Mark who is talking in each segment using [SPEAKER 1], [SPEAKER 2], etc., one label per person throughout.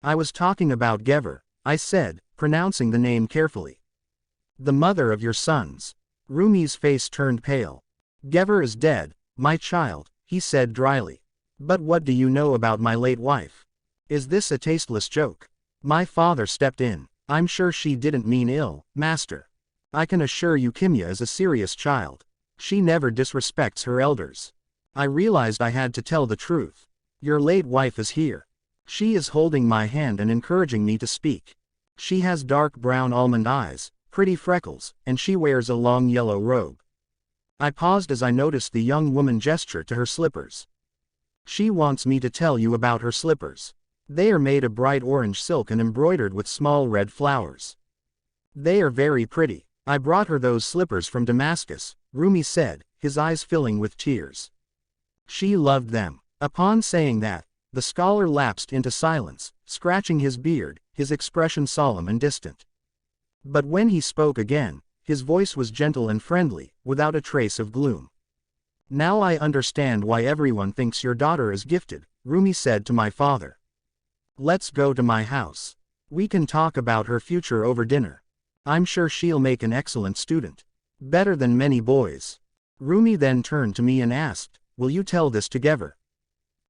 [SPEAKER 1] I was talking about Gever, I said, pronouncing the name carefully. The mother of your sons. Rumi's face turned pale. Gever is dead, my child, he said dryly. But what do you know about my late wife? Is this a tasteless joke? My father stepped in. I'm sure she didn't mean ill, master. I can assure you Kimya is a serious child. She never disrespects her elders. I realized I had to tell the truth. Your late wife is here. She is holding my hand and encouraging me to speak. She has dark brown almond eyes, pretty freckles, and she wears a long yellow robe. I paused as I noticed the young woman gesture to her slippers. She wants me to tell you about her slippers. They are made of bright orange silk and embroidered with small red flowers. They are very pretty. I brought her those slippers from Damascus, Rumi said, his eyes filling with tears. She loved them. Upon saying that, the scholar lapsed into silence, scratching his beard, his expression solemn and distant. But when he spoke again, his voice was gentle and friendly, without a trace of gloom. Now I understand why everyone thinks your daughter is gifted, Rumi said to my father. Let's go to my house. We can talk about her future over dinner. I'm sure she'll make an excellent student. Better than many boys. Rumi then turned to me and asked, will you tell this to Gever?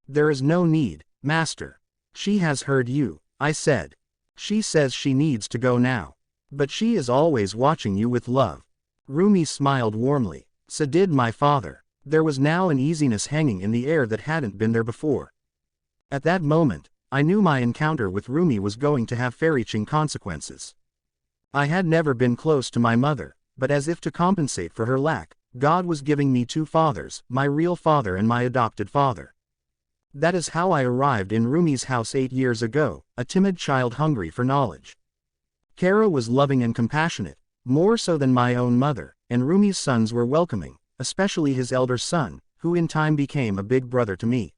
[SPEAKER 1] There is no need, master. She has heard you, I said. She says she needs to go now. But she is always watching you with love. Rumi smiled warmly. So did my father. There was now an easiness hanging in the air that hadn't been there before. At that moment, I knew my encounter with Rumi was going to have far-reaching consequences. I had never been close to my mother, but as if to compensate for her lack, God was giving me two fathers, my real father and my adopted father. That is how I arrived in Rumi's house 8 years ago, a timid child hungry for knowledge. Kara was loving and compassionate, more so than my own mother, and Rumi's sons were welcoming, especially his elder son, who in time became a big brother to me.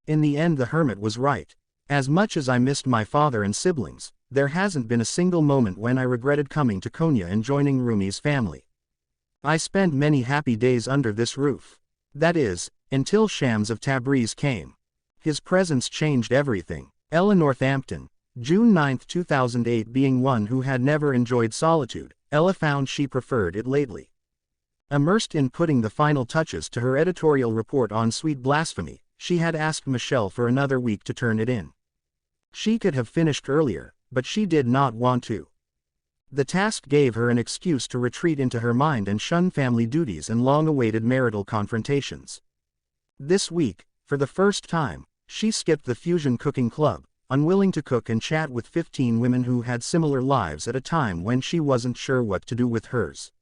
[SPEAKER 1] In the end the hermit was right. As much as I missed my father and siblings, there hasn't been a single moment when I regretted coming to Konya and joining Rumi's family. I spent many happy days under this roof. That is, until Shams of Tabriz came. His presence changed everything. Ella Northampton, June 9, 2008. Being one who had never enjoyed solitude, Ella found she preferred it lately. Immersed in putting the final touches to her editorial report on Sweet Blasphemy, she had asked Michelle for another week to turn it in. She could have finished earlier, but she did not want to. The task gave her an excuse to retreat into her mind and shun family duties and long-awaited marital confrontations. This week, for the first time, she skipped the Fusion Cooking Club, unwilling to cook and chat with 15 women who had similar lives at a time when she wasn't sure what to do with hers.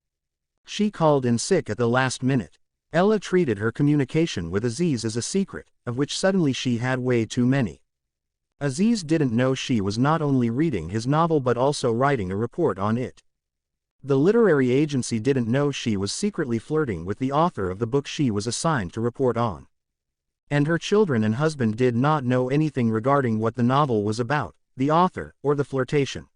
[SPEAKER 1] She called in sick at the last minute. Ella treated her communication with Aziz as a secret, of which suddenly she had way too many. Aziz didn't know she was not only reading his novel but also writing a report on it. The literary agency didn't know she was secretly flirting with the author of the book she was assigned to report on. And her children and husband did not know anything regarding what the novel was about, the author, or the flirtation.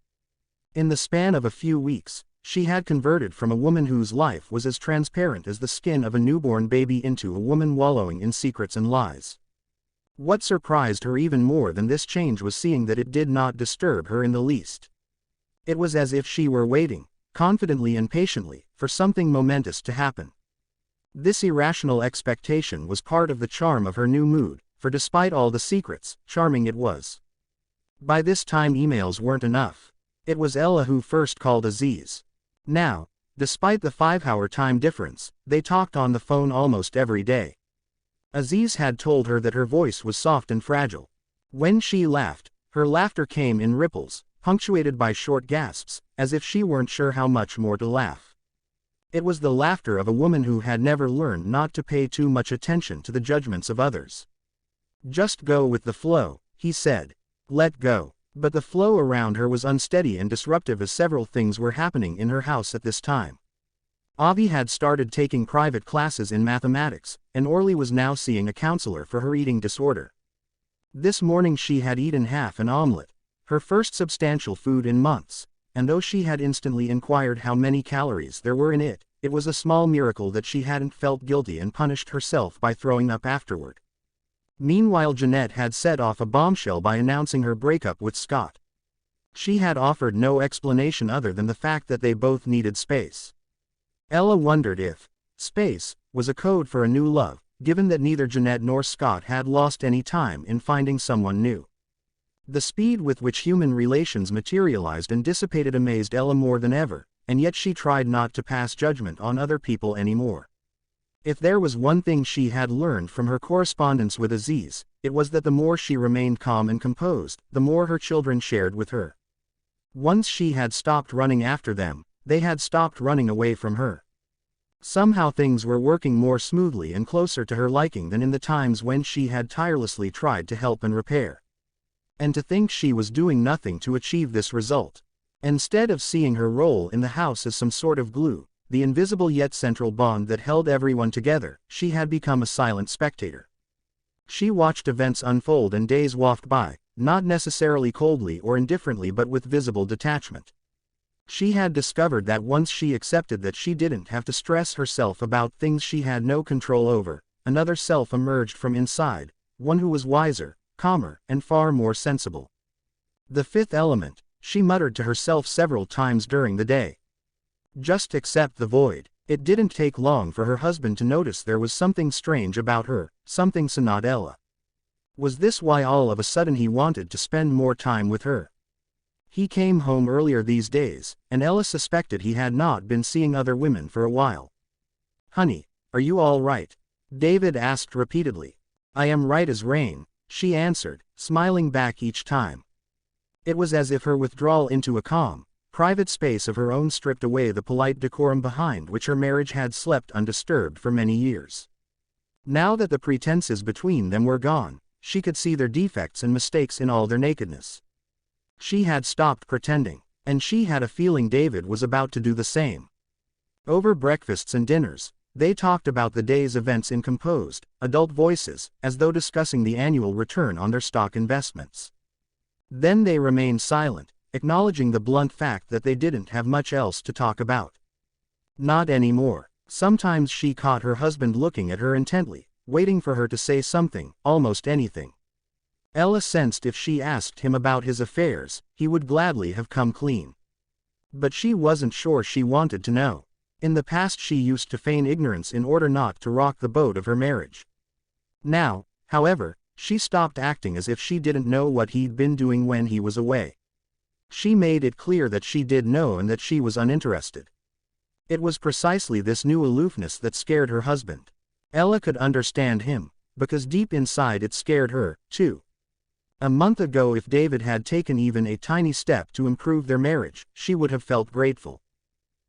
[SPEAKER 1] In the span of a few weeks, she had converted from a woman whose life was as transparent as the skin of a newborn baby into a woman wallowing in secrets and lies. What surprised her even more than this change was seeing that it did not disturb her in the least. It was as if she were waiting, confidently and patiently, for something momentous to happen. This irrational expectation was part of the charm of her new mood, for despite all the secrets, charming it was. By this time emails weren't enough. It was Ella who first called Aziz. Now, despite the 5-hour time difference, they talked on the phone almost every day. Aziz had told her that her voice was soft and fragile. When she laughed, her laughter came in ripples, punctuated by short gasps, as if she weren't sure how much more to laugh. It was the laughter of a woman who had never learned not to pay too much attention to the judgments of others. Just go with the flow, he said. Let go. But the flow around her was unsteady and disruptive as several things were happening in her house at this time. Avi had started taking private classes in mathematics, and Orly was now seeing a counselor for her eating disorder. This morning she had eaten half an omelette, her first substantial food in months, and though she had instantly inquired how many calories there were in it, it was a small miracle that she hadn't felt guilty and punished herself by throwing up afterward. Meanwhile, Jeanette had set off a bombshell by announcing her breakup with Scott. She had offered no explanation other than the fact that they both needed space. Ella wondered if space was a code for a new love, given that neither Jeanette nor Scott had lost any time in finding someone new. The speed with which human relations materialized and dissipated amazed Ella more than ever, and yet she tried not to pass judgment on other people anymore. If there was one thing she had learned from her correspondence with Aziz, it was that the more she remained calm and composed, the more her children shared with her. Once she had stopped running after them, they had stopped running away from her. Somehow things were working more smoothly and closer to her liking than in the times when she had tirelessly tried to help and repair. And to think she was doing nothing to achieve this result. Instead of seeing her role in the house as some sort of glue, the invisible yet central bond that held everyone together, she had become a silent spectator. She watched events unfold and days wafted by, not necessarily coldly or indifferently but with visible detachment. She had discovered that once she accepted that she didn't have to stress herself about things she had no control over, another self emerged from inside, one who was wiser, calmer, and far more sensible. The fifth element, she muttered to herself several times during the day. Just accept the void. It didn't take long for her husband to notice there was something strange about her, something not Ella. Was this why all of a sudden he wanted to spend more time with her? He came home earlier these days, and Ella suspected he had not been seeing other women for a while. "Honey, are you all right?" David asked repeatedly. "I am right as rain," she answered, smiling back each time. It was as if her withdrawal into a calm, private space of her own stripped away the polite decorum behind which her marriage had slept undisturbed for many years. Now that the pretenses between them were gone, she could see their defects and mistakes in all their nakedness. She had stopped pretending, and she had a feeling David was about to do the same. Over breakfasts and dinners, they talked about the day's events in composed, adult voices, as though discussing the annual return on their stock investments. Then they remained silent, acknowledging the blunt fact that they didn't have much else to talk about. Not anymore. Sometimes she caught her husband looking at her intently, waiting for her to say something, almost anything. Ella sensed if she asked him about his affairs, he would gladly have come clean. But she wasn't sure she wanted to know. In the past she used to feign ignorance in order not to rock the boat of her marriage. Now, however, she stopped acting as if she didn't know what he'd been doing when he was away. She made it clear that she did know and that she was uninterested. It was precisely this new aloofness that scared her husband. Ella could understand him, because deep inside it scared her, too. A month ago, if David had taken even a tiny step to improve their marriage, she would have felt grateful.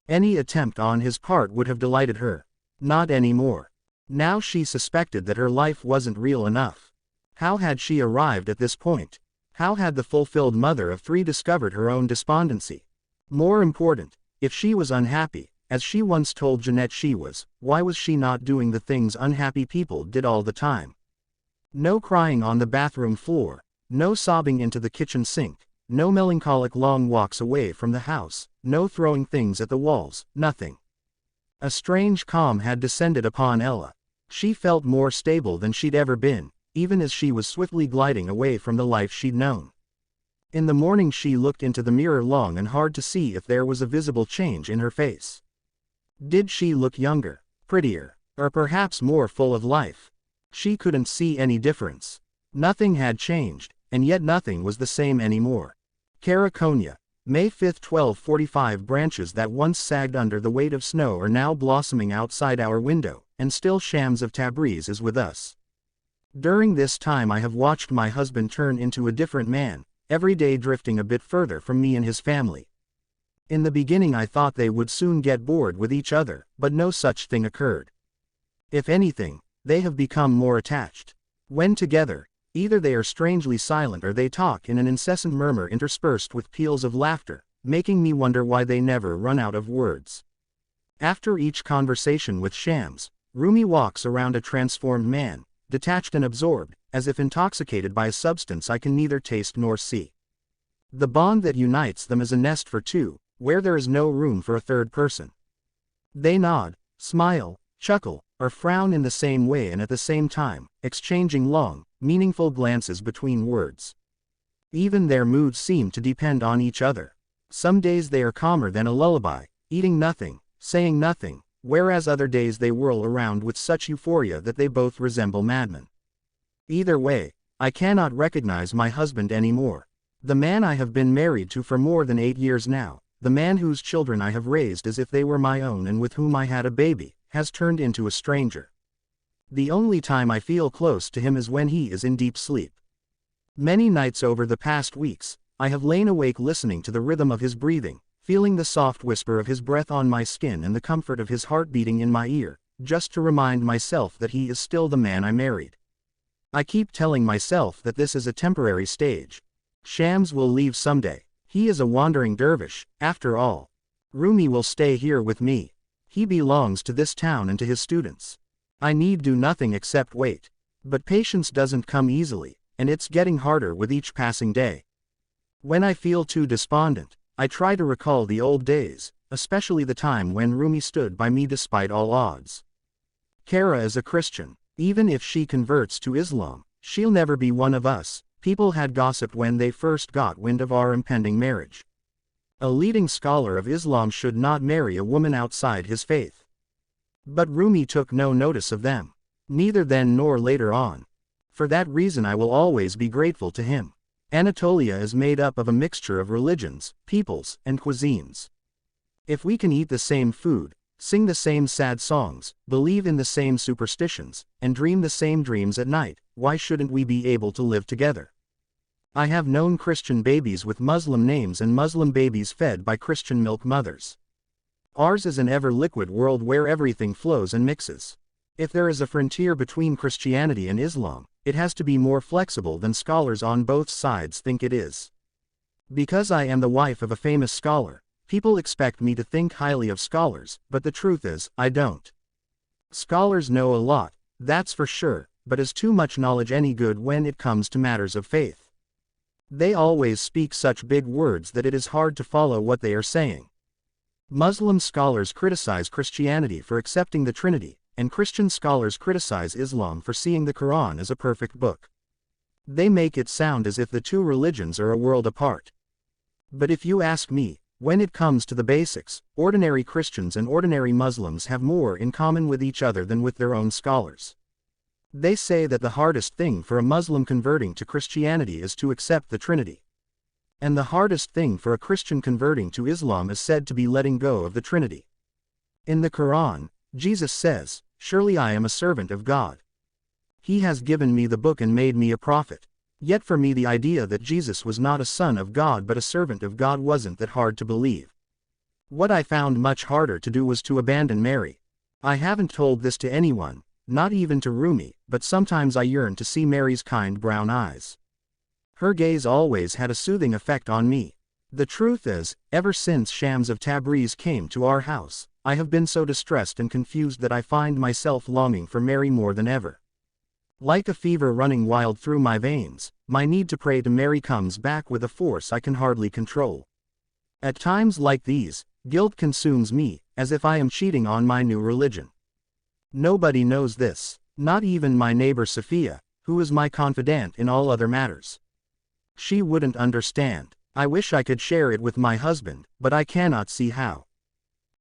[SPEAKER 1] Any attempt on his part would have delighted her. Not anymore. Now she suspected that her life wasn't real enough. How had she arrived at this point? How had the fulfilled mother of three discovered her own despondency? More important, if she was unhappy, as she once told Jeanette she was, why was she not doing the things unhappy people did all the time? No crying on the bathroom floor, no sobbing into the kitchen sink, no melancholic long walks away from the house, no throwing things at the walls, nothing. A strange calm had descended upon Ella. She felt more stable than she'd ever been, even as she was swiftly gliding away from the life she'd known. In the morning she looked into the mirror long and hard to see if there was a visible change in her face. Did she look younger, prettier, or perhaps more full of life? She couldn't see any difference. Nothing had changed, and yet nothing was the same anymore. Caraconia, May 5, 1245. Branches that once sagged under the weight of snow are now blossoming outside our window, and still Shams of Tabriz is with us. During this time I have watched my husband turn into a different man, every day drifting a bit further from me and his family. In the beginning I thought they would soon get bored with each other, but no such thing occurred. If anything, they have become more attached. When together, either they are strangely silent or they talk in an incessant murmur interspersed with peals of laughter, making me wonder why they never run out of words. After each conversation with Shams, Rumi walks around a transformed man, detached and absorbed, as if intoxicated by a substance I can neither taste nor see. The bond that unites them is a nest for two, where there is no room for a third person. They nod, smile, chuckle, or frown in the same way and at the same time, exchanging long, meaningful glances between words. Even their moods seem to depend on each other. Some days they are calmer than a lullaby, eating nothing, saying nothing, whereas other days they whirl around with such euphoria that they both resemble madmen. Either way, I cannot recognize my husband anymore. The man I have been married to for more than 8 years now, the man whose children I have raised as if they were my own and with whom I had a baby, has turned into a stranger. The only time I feel close to him is when he is in deep sleep. Many nights over the past weeks, I have lain awake listening to the rhythm of his breathing, feeling the soft whisper of his breath on my skin and the comfort of his heart beating in my ear, just to remind myself that he is still the man I married. I keep telling myself that this is a temporary stage. Shams will leave someday. He is a wandering dervish, after all. Rumi will stay here with me. He belongs to this town and to his students. I need do nothing except wait. But patience doesn't come easily, and it's getting harder with each passing day. When I feel too despondent, I try to recall the old days, especially the time when Rumi stood by me despite all odds. Kara is a Christian. Even if she converts to Islam, she'll never be one of us. People had gossiped when they first got wind of our impending marriage. A leading scholar of Islam should not marry a woman outside his faith. But Rumi took no notice of them. Neither then nor later on. For that reason I will always be grateful to him. Anatolia is made up of a mixture of religions, peoples, and cuisines. If we can eat the same food, sing the same sad songs, believe in the same superstitions, and dream the same dreams at night, why shouldn't we be able to live together? I have known Christian babies with Muslim names and Muslim babies fed by Christian milk mothers. Ours is an ever-liquid world where everything flows and mixes. If there is a frontier between Christianity and Islam, it has to be more flexible than scholars on both sides think it is. Because I am the wife of a famous scholar, people expect me to think highly of scholars, but the truth is, I don't. Scholars know a lot, that's for sure, but is too much knowledge any good when it comes to matters of faith? They always speak such big words that it is hard to follow what they are saying. Muslim scholars criticize Christianity for accepting the Trinity, and Christian scholars criticize Islam for seeing the Quran as a perfect book. They make it sound as if the two religions are a world apart. But if you ask me, when it comes to the basics, ordinary Christians and ordinary Muslims have more in common with each other than with their own scholars. They say that the hardest thing for a Muslim converting to Christianity is to accept the Trinity. And the hardest thing for a Christian converting to Islam is said to be letting go of the Trinity. In the Quran, Jesus says, "Surely I am a servant of God. He has given me the book and made me a prophet." Yet for me the idea that Jesus was not a son of God but a servant of God wasn't that hard to believe. What I found much harder to do was to abandon Mary. I haven't told this to anyone, not even to Rumi, but sometimes I yearn to see Mary's kind brown eyes. Her gaze always had a soothing effect on me. The truth is, ever since Shams of Tabriz came to our house, I have been so distressed and confused that I find myself longing for Mary more than ever. Like a fever running wild through my veins, my need to pray to Mary comes back with a force I can hardly control. At times like these, guilt consumes me, as if I am cheating on my new religion. Nobody knows this, not even my neighbor Sophia, who is my confidant in all other matters. She wouldn't understand. I wish I could share it with my husband, but I cannot see how.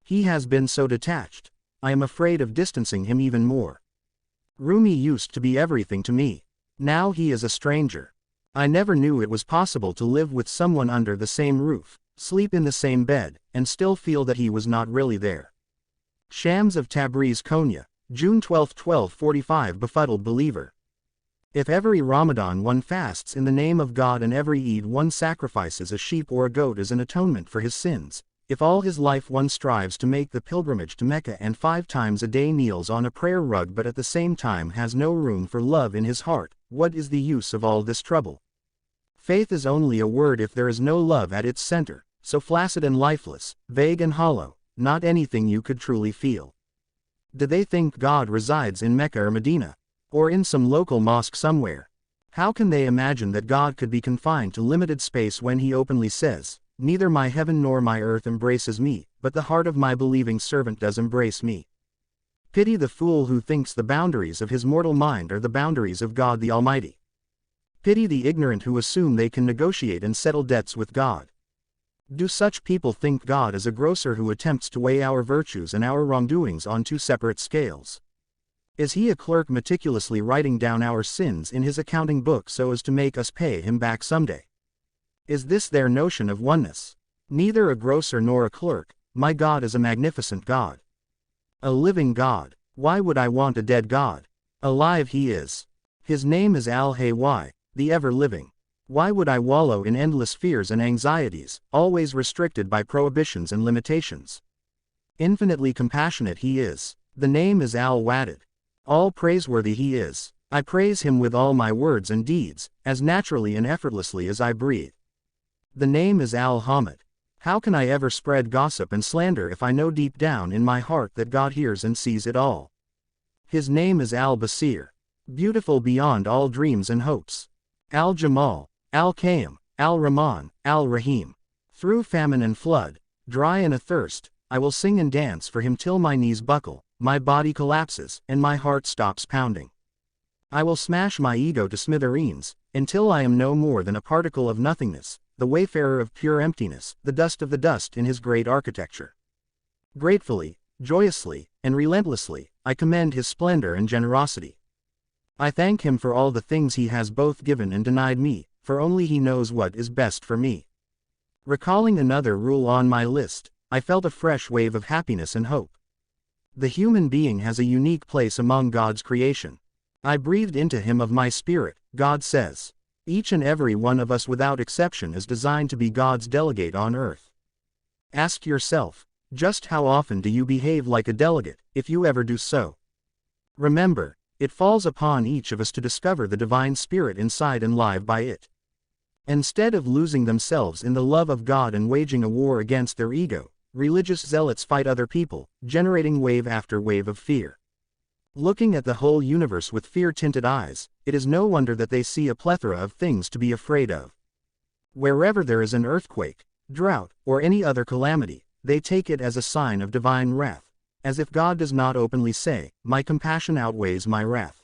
[SPEAKER 1] He has been so detached. I am afraid of distancing him even more. Rumi used to be everything to me. Now he is a stranger. I never knew it was possible to live with someone under the same roof, sleep in the same bed, and still feel that he was not really there. Shams of Tabriz, Konya, June 12, 1245. Befuddled believer. If every Ramadan one fasts in the name of God and every Eid one sacrifices a sheep or a goat as an atonement for his sins, if all his life one strives to make the pilgrimage to Mecca and 5 times a day kneels on a prayer rug but at the same time has no room for love in his heart, what is the use of all this trouble? Faith is only a word if there is no love at its center, so flaccid and lifeless, vague and hollow, not anything you could truly feel. Do they think God resides in Mecca or Medina? Or in some local mosque somewhere? How can they imagine that God could be confined to limited space when he openly says, "Neither my heaven nor my earth embraces me, but the heart of my believing servant does embrace me"? Pity the fool who thinks the boundaries of his mortal mind are the boundaries of God the Almighty. Pity the ignorant who assume they can negotiate and settle debts with God. Do such people think God is a grocer who attempts to weigh our virtues and our wrongdoings on two separate scales? Is he a clerk meticulously writing down our sins in his accounting book so as to make us pay him back someday? Is this their notion of oneness? Neither a grocer nor a clerk. My God is a magnificent God. A living God. Why would I want a dead God? Alive he is. His name is Al-Hayy, the ever-living. Why would I wallow in endless fears and anxieties, always restricted by prohibitions and limitations? Infinitely compassionate he is. The name is Al-Wadud. All praiseworthy he is. I praise him with all my words and deeds, as naturally and effortlessly as I breathe. The name is Al-Hamid. How can I ever spread gossip and slander if I know deep down in my heart that God hears and sees it all? His name is Al-Basir. Beautiful beyond all dreams and hopes. Al-Jamal, Al-Qayyum, Al-Rahman, Al-Rahim. Through famine and flood, dry and athirst, I will sing and dance for him till my knees buckle, my body collapses, and my heart stops pounding. I will smash my ego to smithereens, until I am no more than a particle of nothingness, the wayfarer of pure emptiness, the dust of the dust in his great architecture. Gratefully, joyously, and relentlessly, I commend his splendor and generosity. I thank him for all the things he has both given and denied me, for only he knows what is best for me. Recalling another rule on my list, I felt a fresh wave of happiness and hope. The human being has a unique place among God's creation. I breathed into him of my spirit, God says. Each and every one of us without exception is designed to be God's delegate on earth. Ask yourself, just how often do you behave like a delegate, if you ever do so? Remember, it falls upon each of us to discover the divine spirit inside and live by it. Instead of losing themselves in the love of God and waging a war against their ego, religious zealots fight other people, generating wave after wave of fear. Looking at the whole universe with fear-tinted eyes, it is no wonder that they see a plethora of things to be afraid of. Wherever there is an earthquake, drought, or any other calamity, they take it as a sign of divine wrath, as if God does not openly say, "My compassion outweighs my wrath."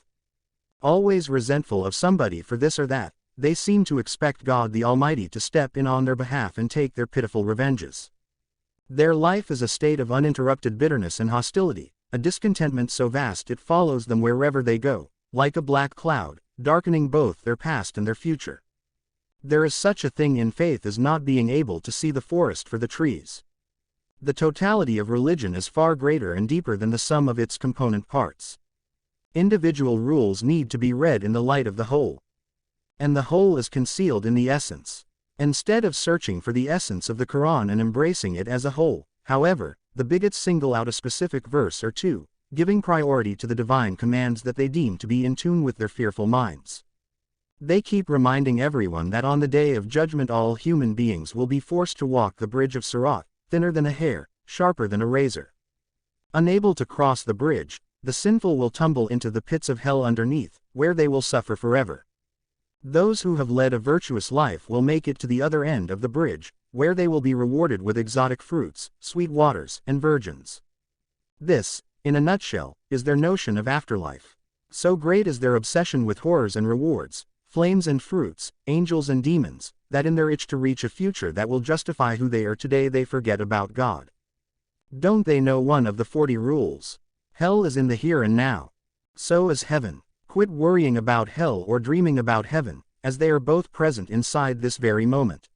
[SPEAKER 1] Always resentful of somebody for this or that, they seem to expect God the Almighty to step in on their behalf and take their pitiful revenges. Their life is a state of uninterrupted bitterness and hostility, a discontentment so vast it follows them wherever they go, like a black cloud, darkening both their past and their future. There is such a thing in faith as not being able to see the forest for the trees. The totality of religion is far greater and deeper than the sum of its component parts. Individual rules need to be read in the light of the whole. And the whole is concealed in the essence. Instead of searching for the essence of the Quran and embracing it as a whole, however, the bigots single out a specific verse or two, giving priority to the divine commands that they deem to be in tune with their fearful minds. They keep reminding everyone that on the day of judgment all human beings will be forced to walk the bridge of Sirat, thinner than a hair, sharper than a razor. Unable to cross the bridge, the sinful will tumble into the pits of hell underneath, where they will suffer forever. Those who have led a virtuous life will make it to the other end of the bridge, where they will be rewarded with exotic fruits, sweet waters, and virgins. This, in a nutshell, is their notion of afterlife. So great is their obsession with horrors and rewards, flames and fruits, angels and demons, that in their itch to reach a future that will justify who they are today they forget about God. Don't they know one of the 40 rules? Hell is in the here and now. So is heaven. Quit worrying about hell or dreaming about heaven, as they are both present inside this very moment.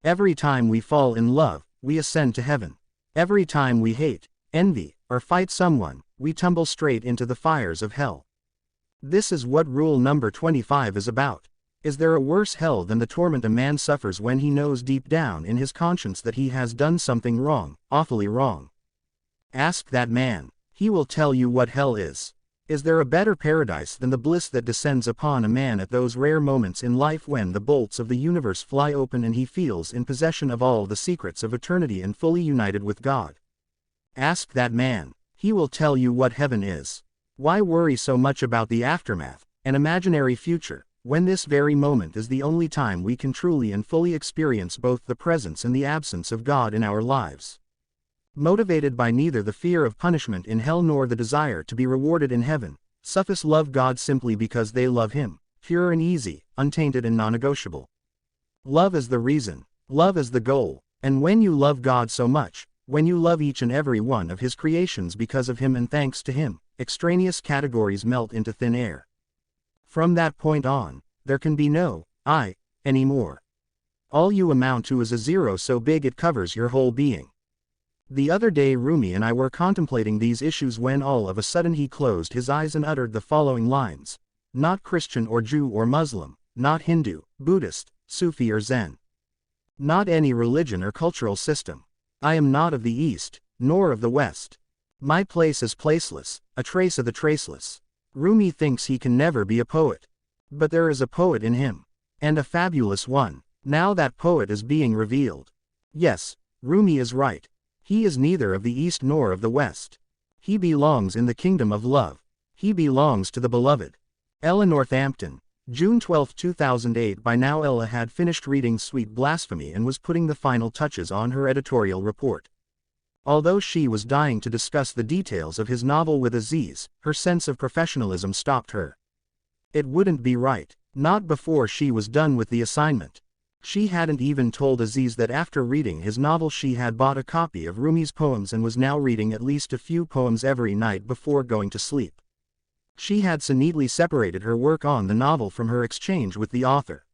[SPEAKER 1] Every time we fall in love, we ascend to heaven. Every time we hate, envy, or fight someone, we tumble straight into the fires of hell. This is what rule number 25 is about. Is there a worse hell than the torment a man suffers when he knows deep down in his conscience that he has done something wrong, awfully wrong? Ask that man. He will tell you what hell is. Is there a better paradise than the bliss that descends upon a man at those rare moments in life when the bolts of the universe fly open and he feels in possession of all the secrets of eternity and fully united with God? Ask that man. He will tell you what heaven is. Why worry so much about the aftermath, an imaginary future, when this very moment is the only time we can truly and fully experience both the presence and the absence of God in our lives? Motivated by neither the fear of punishment in hell nor the desire to be rewarded in heaven, Sufis love God simply because they love Him, pure and easy, untainted and non-negotiable. Love is the reason, love is the goal, and when you love God so much, when you love each and every one of His creations because of Him and thanks to Him, extraneous categories melt into thin air. From that point on, there can be no I anymore. All you amount to is a zero so big it covers your whole being. The other day Rumi and I were contemplating these issues when all of a sudden he closed his eyes and uttered the following lines: not Christian or Jew or Muslim, not Hindu, Buddhist, Sufi or Zen. Not any religion or cultural system. I am not of the East, nor of the West. My place is placeless, a trace of the traceless. Rumi thinks he can never be a poet. But there is a poet in him. And a fabulous one. Now that poet is being revealed. Yes, Rumi is right. He is neither of the East nor of the West. He belongs in the kingdom of love. He belongs to the beloved. Ella Northampton, June 12, 2008. By now Ella had finished reading Sweet Blasphemy and was putting the final touches on her editorial report. Although she was dying to discuss the details of his novel with Aziz, her sense of professionalism stopped her. It wouldn't be right. Not before she was done with the assignment. She hadn't even told Aziz that after reading his novel she had bought a copy of Rumi's poems and was now reading at least a few poems every night before going to sleep. She had so neatly separated her work on the novel from her exchange with the author.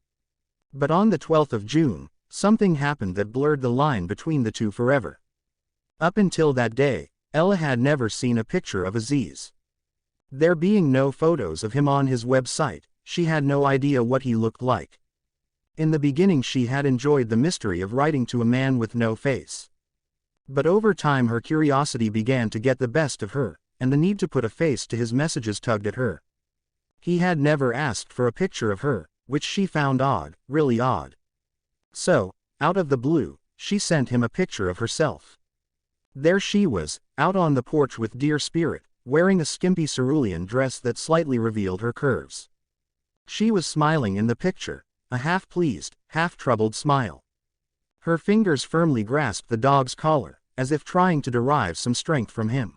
[SPEAKER 1] But on the 12th of June, something happened that blurred the line between the two forever. Up until that day, Ella had never seen a picture of Aziz. There being no photos of him on his website, she had no idea what he looked like. In the beginning she had enjoyed the mystery of writing to a man with no face. But over time her curiosity began to get the best of her, and the need to put a face to his messages tugged at her. He had never asked for a picture of her, which she found odd, really odd. So, out of the blue, she sent him a picture of herself. There she was, out on the porch with Dear Spirit, wearing a skimpy cerulean dress that slightly revealed her curves. She was smiling in the picture, a half-pleased, half-troubled smile. Her fingers firmly grasped the dog's collar, as if trying to derive some strength from him.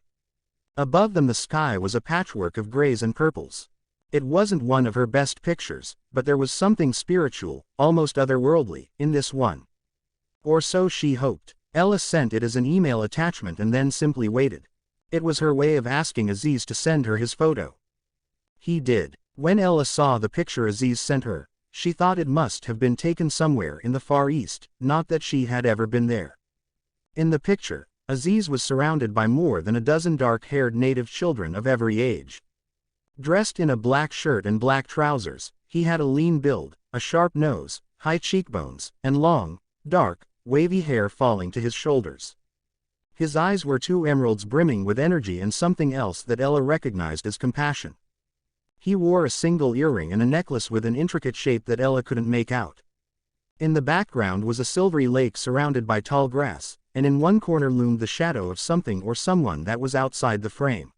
[SPEAKER 1] Above them the sky was a patchwork of grays and purples. It wasn't one of her best pictures, but there was something spiritual, almost otherworldly, in this one. Or so she hoped. Ella sent it as an email attachment and then simply waited. It was her way of asking Aziz to send her his photo. He did. When Ella saw the picture Aziz sent her, she thought it must have been taken somewhere in the Far East, not that she had ever been there. In the picture, Aziz was surrounded by more than a dozen dark-haired native children of every age. Dressed in a black shirt and black trousers, he had a lean build, a sharp nose, high cheekbones, and long, dark, wavy hair falling to his shoulders. His eyes were two emeralds brimming with energy and something else that Ella recognized as compassion. He wore a single earring and a necklace with an intricate shape that Ella couldn't make out. In the background was a silvery lake surrounded by tall grass, and in one corner loomed the shadow of something or someone that was outside the frame.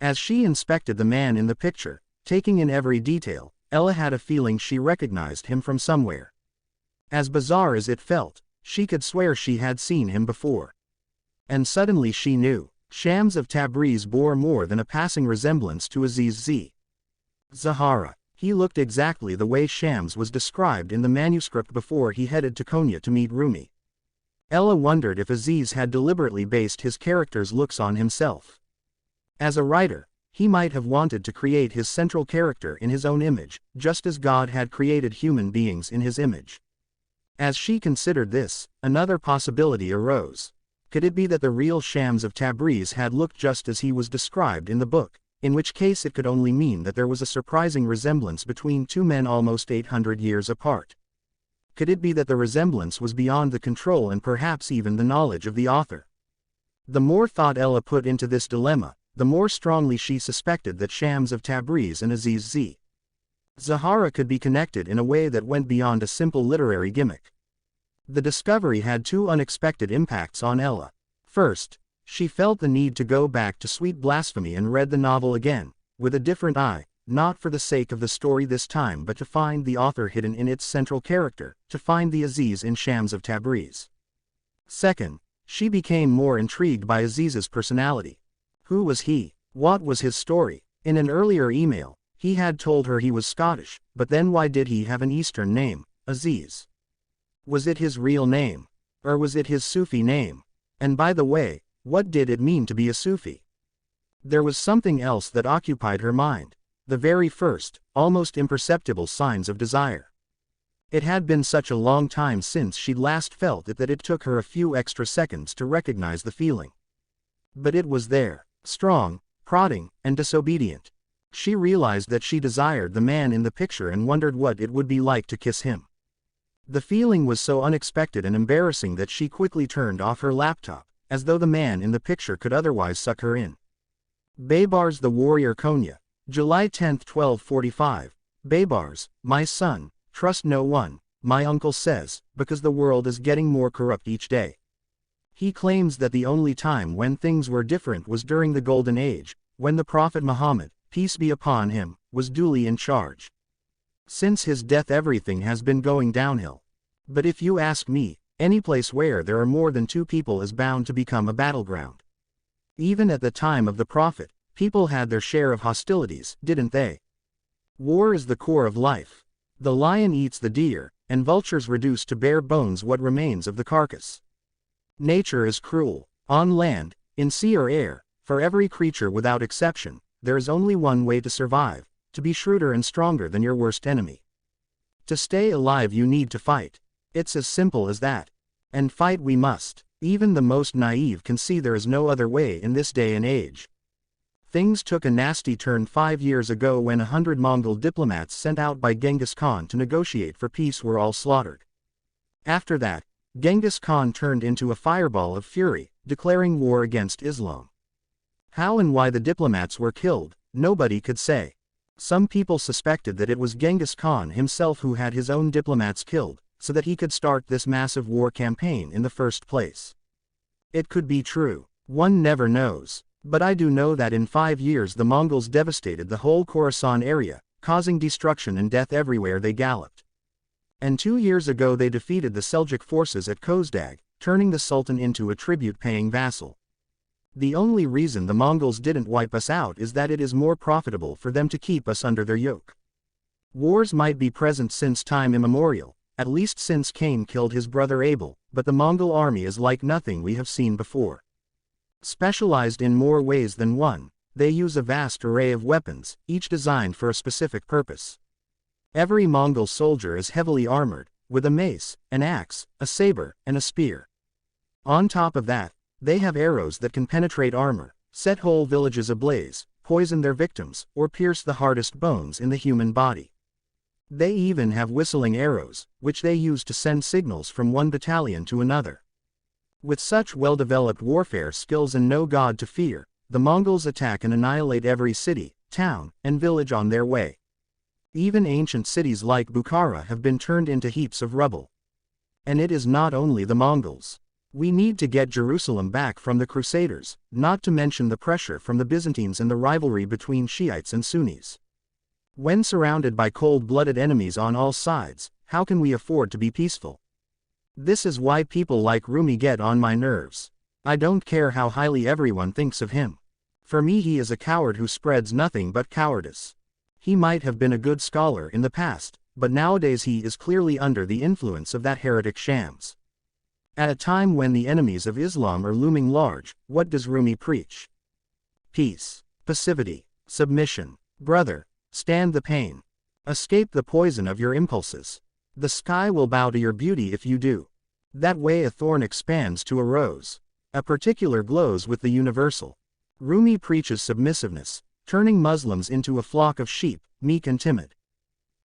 [SPEAKER 1] As she inspected the man in the picture, taking in every detail, Ella had a feeling she recognized him from somewhere. As bizarre as it felt, she could swear she had seen him before. And suddenly she knew. Shams of Tabriz bore more than a passing resemblance to Aziz Z. Zahara. He looked exactly the way Shams was described in the manuscript before he headed to Konya to meet Rumi. Ella wondered if Aziz had deliberately based his character's looks on himself. As a writer, he might have wanted to create his central character in his own image, just as God had created human beings in his image. As she considered this, another possibility arose. Could it be that the real Shams of Tabriz had looked just as he was described in the book, in which case it could only mean that there was a surprising resemblance between two men almost 800 years apart? Could it be that the resemblance was beyond the control and perhaps even the knowledge of the author? The more thought Ella put into this dilemma, the more strongly she suspected that Shams of Tabriz and Aziz Z. Zahara could be connected in a way that went beyond a simple literary gimmick. The discovery had two unexpected impacts on Ella. First, she felt the need to go back to Sweet Blasphemy and read the novel again, with a different eye, not for the sake of the story this time but to find the author hidden in its central character, to find the Aziz in Shams of Tabriz. Second, she became more intrigued by Aziz's personality. Who was he? What was his story? In an earlier email, He had told her he was Scottish, but then why did he have an Eastern name, Aziz? Was it his real name? Or was it his Sufi name? And by the way, what did it mean to be a Sufi? There was something else that occupied her mind. The very first, almost imperceptible signs of desire. It had been such a long time since she'd last felt it that it took her a few extra seconds to recognize the feeling. But it was there, strong, prodding, and disobedient. She realized that she desired the man in the picture and wondered what it would be like to kiss him. The feeling was so unexpected and embarrassing that she quickly turned off her laptop, as though the man in the picture could otherwise suck her in. Baybars the Warrior Konya, July 10, 1245. Baybars, my son, trust no one, my uncle says, because the world is getting more corrupt each day. He claims that the only time when things were different was during the Golden Age, when the Prophet Muhammad, peace be upon him, was duly in charge. Since his death everything has been going downhill. But if you ask me, any place where there are more than two people is bound to become a battleground. Even at the time of the Prophet, people had their share of hostilities, didn't they? War is the core of life. The lion eats the deer, and vultures reduce to bare bones what remains of the carcass. Nature is cruel. On land, in sea or air, for every creature without exception, there is only one way to survive, to be shrewder and stronger than your worst enemy. To stay alive you need to fight. It's as simple as that. And fight we must. Even the most naive can see there is no other way in this day and age. Things took a nasty turn 5 years ago when 100 Mongol diplomats sent out by Genghis Khan to negotiate for peace were all slaughtered. After that, Genghis Khan turned into a fireball of fury, declaring war against Islam. How and why the diplomats were killed, nobody could say. Some people suspected that it was Genghis Khan himself who had his own diplomats killed, so that he could start this massive war campaign in the first place. It could be true. One never knows. But I do know that in 5 years the Mongols devastated the whole Khorasan area, causing destruction and death everywhere they galloped. And 2 years ago they defeated the Seljuk forces at Kozdag, turning the Sultan into a tribute-paying vassal. The only reason the Mongols didn't wipe us out is that it is more profitable for them to keep us under their yoke. Wars might be present since time immemorial, at least since Cain killed his brother Abel, but the Mongol army is like nothing we have seen before. Specialized in more ways than one, they use a vast array of weapons, each designed for a specific purpose. Every Mongol soldier is heavily armored, with a mace, an axe, a saber, and a spear. On top of that, they have arrows that can penetrate armor, set whole villages ablaze, poison their victims, or pierce the hardest bones in the human body. They even have whistling arrows, which they use to send signals from one battalion to another. With such well-developed warfare skills and no god to fear, the Mongols attack and annihilate every city, town, and village on their way. Even ancient cities like Bukhara have been turned into heaps of rubble. And it is not only the Mongols. We need to get Jerusalem back from the Crusaders, not to mention the pressure from the Byzantines and the rivalry between Shiites and Sunnis. When surrounded by cold-blooded enemies on all sides, how can we afford to be peaceful? This is why people like Rumi get on my nerves. I don't care how highly everyone thinks of him. For me he is a coward who spreads nothing but cowardice. He might have been a good scholar in the past, but nowadays he is clearly under the influence of that heretic Shams. At a time when the enemies of Islam are looming large, what does Rumi preach? Peace, passivity, submission. Brother, stand the pain. Escape the poison of your impulses. The sky will bow to your beauty if you do. That way a thorn expands to a rose. A particular glows with the universal. Rumi preaches submissiveness, turning Muslims into a flock of sheep, meek and timid.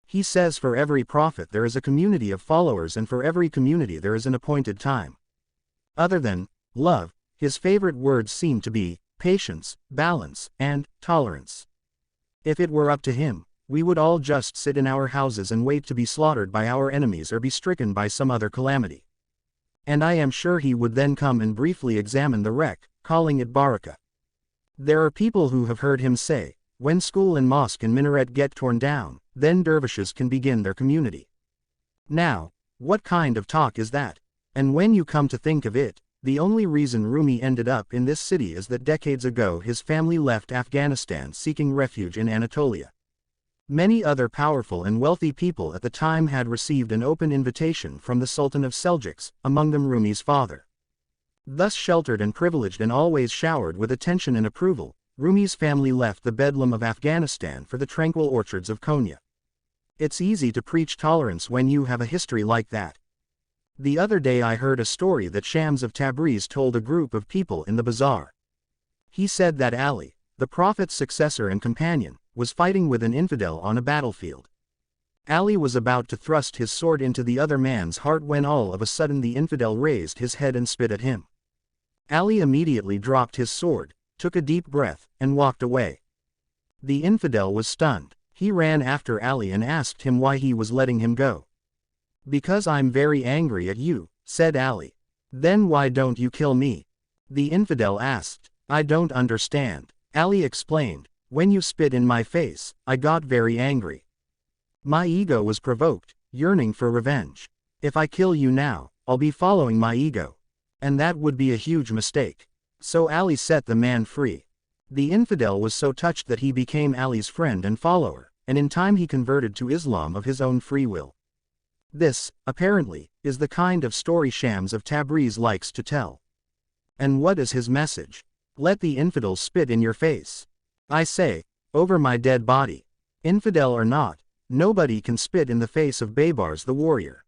[SPEAKER 1] He says for every prophet there is a community of followers and for every community there is an appointed time. Other than love, his favorite words seem to be patience, balance, and tolerance. If it were up to him, we would all just sit in our houses and wait to be slaughtered by our enemies or be stricken by some other calamity. And I am sure he would then come and briefly examine the wreck, calling it barakah. There are people who have heard him say, when school and mosque and minaret get torn down, then dervishes can begin their community. Now, what kind of talk is that? And when you come to think of it, the only reason Rumi ended up in this city is that decades ago his family left Afghanistan seeking refuge in Anatolia. Many other powerful and wealthy people at the time had received an open invitation from the Sultan of Seljuks, among them Rumi's father. Thus sheltered and privileged and always showered with attention and approval, Rumi's family left the bedlam of Afghanistan for the tranquil orchards of Konya. It's easy to preach tolerance when you have a history like that. The other day I heard a story that Shams of Tabriz told a group of people in the bazaar. He said that Ali, the Prophet's successor and companion, was fighting with an infidel on a battlefield. Ali was about to thrust his sword into the other man's heart when all of a sudden the infidel raised his head and spit at him. Ali immediately dropped his sword, took a deep breath, and walked away. The infidel was stunned. He ran after Ali and asked him why he was letting him go. "Because I'm very angry at you," said Ali. "Then why don't you kill me?" The infidel asked. "I don't understand." Ali explained. "When you spit in my face, I got very angry. My ego was provoked, yearning for revenge. If I kill you now, I'll be following my ego. And that would be a huge mistake." So Ali set the man free. The infidel was so touched that he became Ali's friend and follower, and in time he converted to Islam of his own free will. This, apparently, is the kind of story Shams of Tabriz likes to tell. And what is his message? Let the infidel spit in your face. I say, over my dead body. Infidel or not, nobody can spit in the face of Baybars the warrior.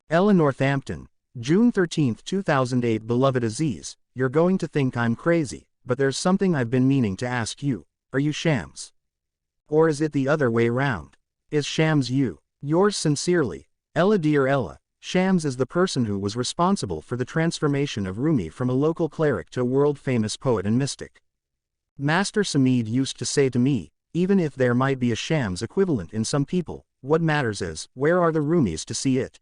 [SPEAKER 1] Ella Northampton, June 13, 2008. Beloved Aziz, you're going to think I'm crazy, but there's something I've been meaning to ask you. Are you Shams? Or is it the other way round? Is Shams you? Yours sincerely, Ella. Dear Ella, Shams is the person who was responsible for the transformation of Rumi from a local cleric to a world-famous poet and mystic. Master Samid used to say to me, even if there might be a Shams equivalent in some people, what matters is, where are the Rumis to see it?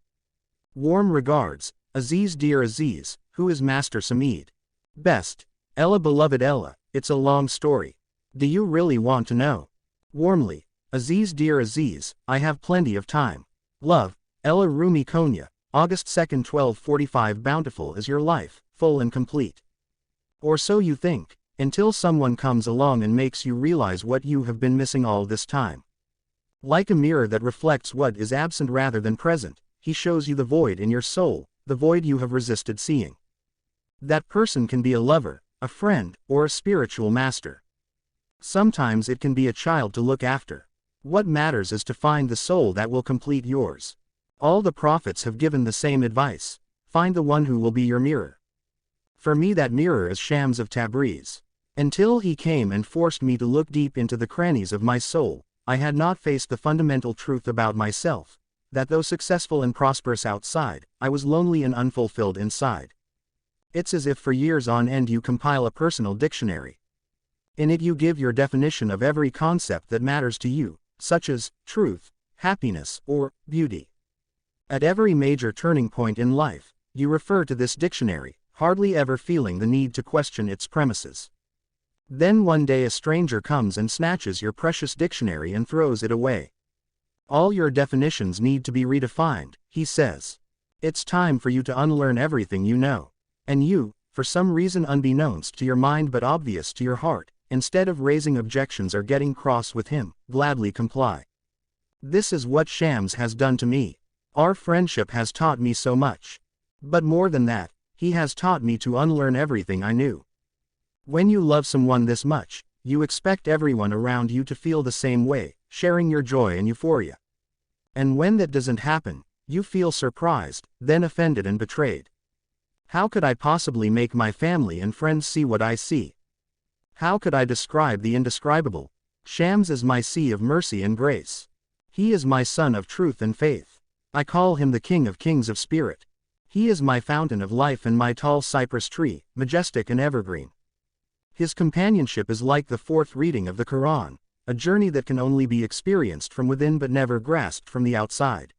[SPEAKER 1] Warm regards, Aziz. Dear Aziz, who is Master Samid? Best, Ella. Beloved Ella, it's a long story. Do you really want to know? Warmly, Aziz. Dear Aziz, I have plenty of time. Love, Ella. Rumi. Konya, August 2, 1245. Bountiful is your life, full and complete. Or so you think, until someone comes along and makes you realize what you have been missing all this time. Like a mirror that reflects what is absent rather than present, he shows you the void in your soul, the void you have resisted seeing. That person can be a lover, a friend, or a spiritual master. Sometimes it can be a child to look after. What matters is to find the soul that will complete yours. All the prophets have given the same advice. Find the one who will be your mirror. For me that mirror is Shams of Tabriz. Until he came and forced me to look deep into the crannies of my soul, I had not faced the fundamental truth about myself, that though successful and prosperous outside, I was lonely and unfulfilled inside. It's as if for years on end you compile a personal dictionary. In it you give your definition of every concept that matters to you, such as truth, happiness, or beauty. At every major turning point in life, you refer to this dictionary, hardly ever feeling the need to question its premises. Then one day a stranger comes and snatches your precious dictionary and throws it away. All your definitions need to be redefined, he says. It's time for you to unlearn everything you know. And you, for some reason unbeknownst to your mind but obvious to your heart, instead of raising objections or getting cross with him, gladly comply. This is what Shams has done to me. Our friendship has taught me so much. But more than that, he has taught me to unlearn everything I knew. When you love someone this much, you expect everyone around you to feel the same way, sharing your joy and euphoria. And when that doesn't happen, you feel surprised, then offended and betrayed. How could I possibly make my family and friends see what I see? How could I describe the indescribable? Shams is my sea of mercy and grace. He is my sun of truth and faith. I call him the King of Kings of Spirit. He is my fountain of life and my tall cypress tree, majestic and evergreen. His companionship is like the fourth reading of the Quran, a journey that can only be experienced from within but never grasped from the outside.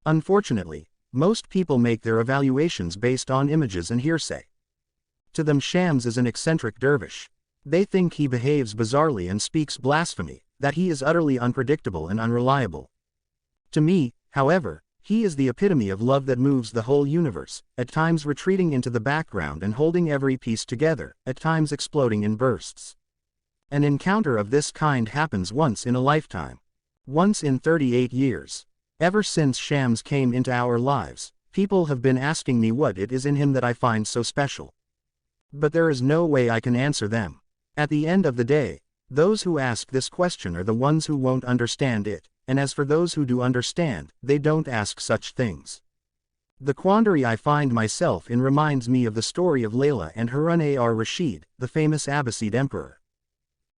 [SPEAKER 1] Unfortunately, most people make their evaluations based on images and hearsay. To them Shams is an eccentric dervish. They think he behaves bizarrely and speaks blasphemy, that he is utterly unpredictable and unreliable. To me, however, he is the epitome of love that moves the whole universe, at times retreating into the background and holding every piece together, at times exploding in bursts. An encounter of this kind happens once in a lifetime. Once in 38 years. Ever since Shams came into our lives, people have been asking me what it is in him that I find so special. But there is no way I can answer them. At the end of the day, those who ask this question are the ones who won't understand it, and as for those who do understand, they don't ask such things. The quandary I find myself in reminds me of the story of Layla and Harun ar-Rashid, the famous Abbasid emperor.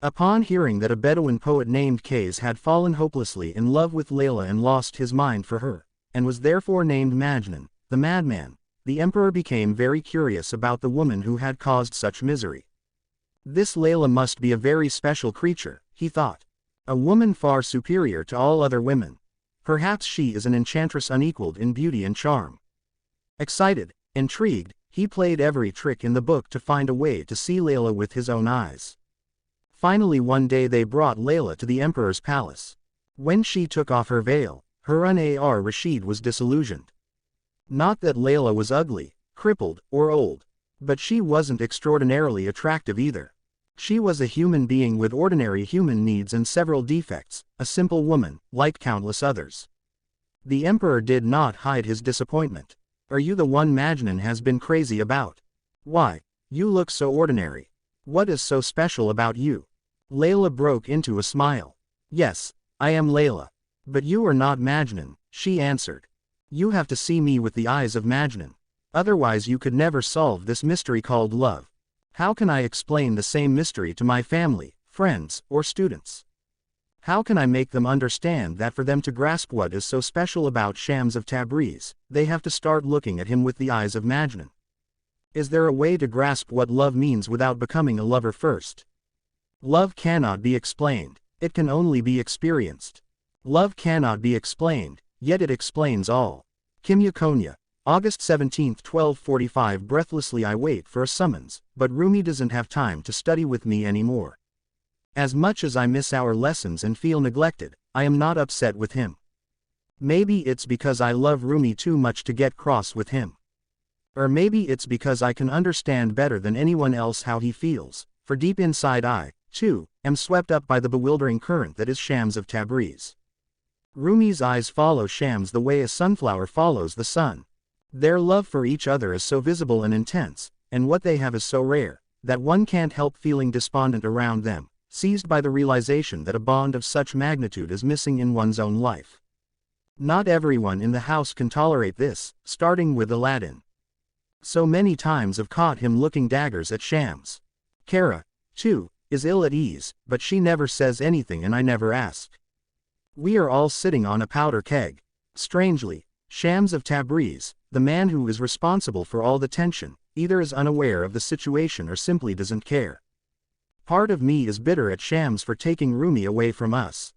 [SPEAKER 1] Upon hearing that a Bedouin poet named Kays had fallen hopelessly in love with Layla and lost his mind for her, and was therefore named Majnun, the madman, the emperor became very curious about the woman who had caused such misery. This Layla must be a very special creature, he thought. A woman far superior to all other women. Perhaps she is an enchantress unequaled in beauty and charm. Excited, intrigued, he played every trick in the book to find a way to see Layla with his own eyes. Finally one day they brought Layla to the emperor's palace. When she took off her veil, Harun ar-Rashid was disillusioned. Not that Layla was ugly, crippled, or old. But she wasn't extraordinarily attractive either. She was a human being with ordinary human needs and several defects, a simple woman, like countless others. The emperor did not hide his disappointment. Are you the one Majnun has been crazy about? Why, you look so ordinary. What is so special about you? Layla broke into a smile. Yes, I am Layla. But you are not Majnun, she answered. You have to see me with the eyes of Majnun. Otherwise you could never solve this mystery called love. How can I explain the same mystery to my family, friends, or students? How can I make them understand that for them to grasp what is so special about Shams of Tabriz, they have to start looking at him with the eyes of Majnun? Is there a way to grasp what love means without becoming a lover first? Love cannot be explained, it can only be experienced. Love cannot be explained, yet it explains all. Kimya Konya, August 17, 1245. Breathlessly I wait for a summons, but Rumi doesn't have time to study with me anymore. As much as I miss our lessons and feel neglected, I am not upset with him. Maybe it's because I love Rumi too much to get cross with him. Or maybe it's because I can understand better than anyone else how he feels, for deep inside I, too, am swept up by the bewildering current that is Shams of Tabriz. Rumi's eyes follow Shams the way a sunflower follows the sun. Their love for each other is so visible and intense, and what they have is so rare, that one can't help feeling despondent around them, seized by the realization that a bond of such magnitude is missing in one's own life. Not everyone in the house can tolerate this, starting with Aladdin. So many times I've caught him looking daggers at Shams. Kara, too, is ill at ease, but she never says anything and I never ask. We are all sitting on a powder keg. Strangely, Shams of Tabriz, the man who is responsible for all the tension, either is unaware of the situation or simply doesn't care. Part of me is bitter at Shams for taking Rumi away from us.